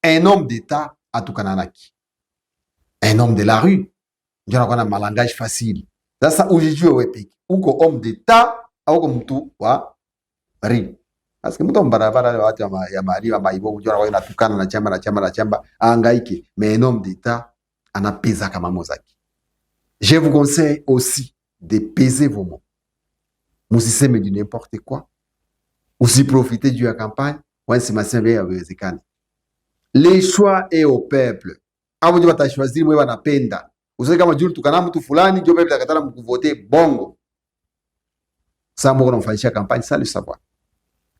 Un homme d'état atukananaki. Un homme de la rue ndio anakuwa na malangage facile. Sasa ujijue wewe peke. Uko homme d'état au uko mtu wa rue. Parce que mtu mbarabara watu ya mari wa maibo ndio anakuwa inatukana na chamba hangaike. Mais un homme d'état anapeza kama mozaki. Je vous conseille aussi de peser vos mots. Musiseme du n'importe quoi. Aussi profiter de la campagne. Le choix est au peuple. Abu wata choisir mwe wanapenda. Usije kama juu tukana mtu fulani ndio bebe akatala mkuvote bongo. Sasa mbona unafanyisha kampani sans le savoir.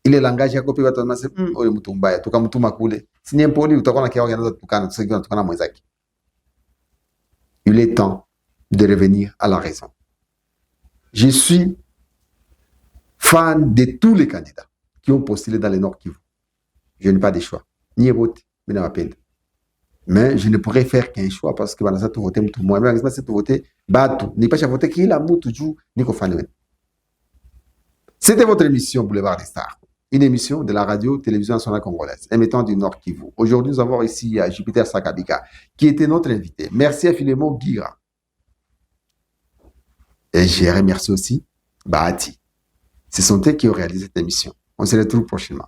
Ile langage yako pia watu wanasema huyo mtu mbaya tukamtuma kule. Si ni impoli utakuwa na kiao anaanza tukana tusije tukana mwenzake. Il est temps de revenir à la raison. Je suis fan de tous les candidats qui ont postulé dans le Nord Kivu. Je n'ai pas de choix. Ni vote, mais n'a pas. Mais je ne pourrais faire qu'un choix parce que banasa tu voter mtu moi. Mais c'est tu voter batu. Ni pas voter kila mtu juu niko fan wewe. C'était votre émission Boulevard des Stars. Une émission de la radio-télévision nationale congolaise, émettant du Nord Kivu. Aujourd'hui, nous avons ici Jupiter Sakabika, qui était notre invité. Merci à Philémon Guira. Et je remercie aussi Bahati. Ce sont eux qui ont réalisé cette émission. On se retrouve prochainement.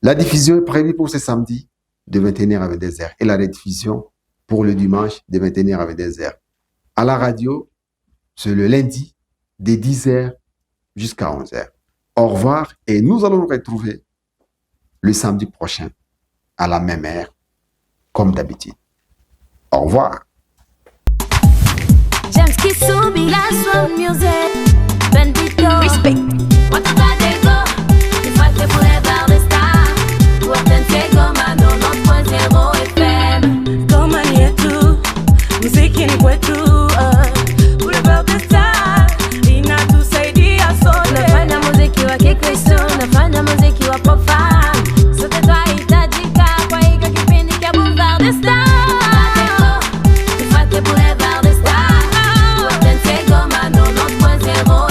La diffusion est prévue pour ce samedi de 21h à 22h et la rediffusion pour le dimanche de 21h à 22h. À la radio, c'est le lundi de 10h jusqu'à 11h. Au revoir et nous allons nous retrouver le samedi prochain à la même heure, comme d'habitude. Au revoir. James Kisubi, la soul music, Bendito, respect. Muziki ni kwetu, Boulevard des Stars inatusaidia sote. Nafanya muziki wa Kikristo, nafanya muziki wa profane. Sote twahitajika kwa hiki kipindi cha Boulevard des Stars. Tufate Boulevard des Stars. Tuwatense Goma 90.0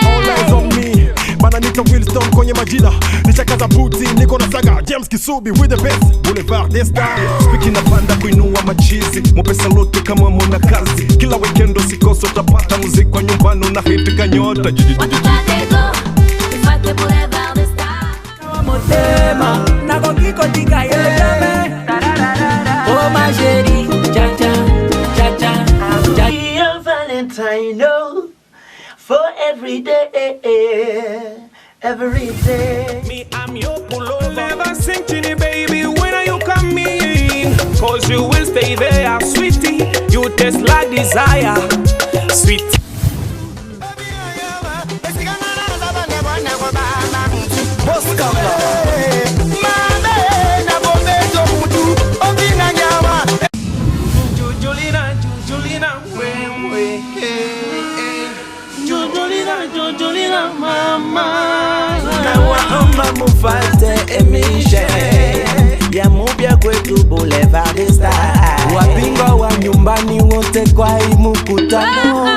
All eyes on me. Bananita Wilson kwenye majina. Nishakaza buti, niko na saga. James Kisubi with the best. Boulevard des Stars. Speaking na banda kuinua machizi. Mopesa lote kama mwana kazi. Kila weekend usikosa utapata muziki kwa nyumbani na hit kanyota. Tufate Boulevard des Stars. Motema, na kokiko tika yeme. Oh ma chérie, cha cha, cha cha. Dear Valentine, no, for every day, every day. Me, I'm your pullover. Never sink to the baby when you come in. Cause you will stay there, sweetie. You taste like desire, sweet. Jujulina mama na waomba mufate emishe ya mubya kwetu Boulevard des Stars. Wapinga wa nyumbani wote kwa hii mkutano.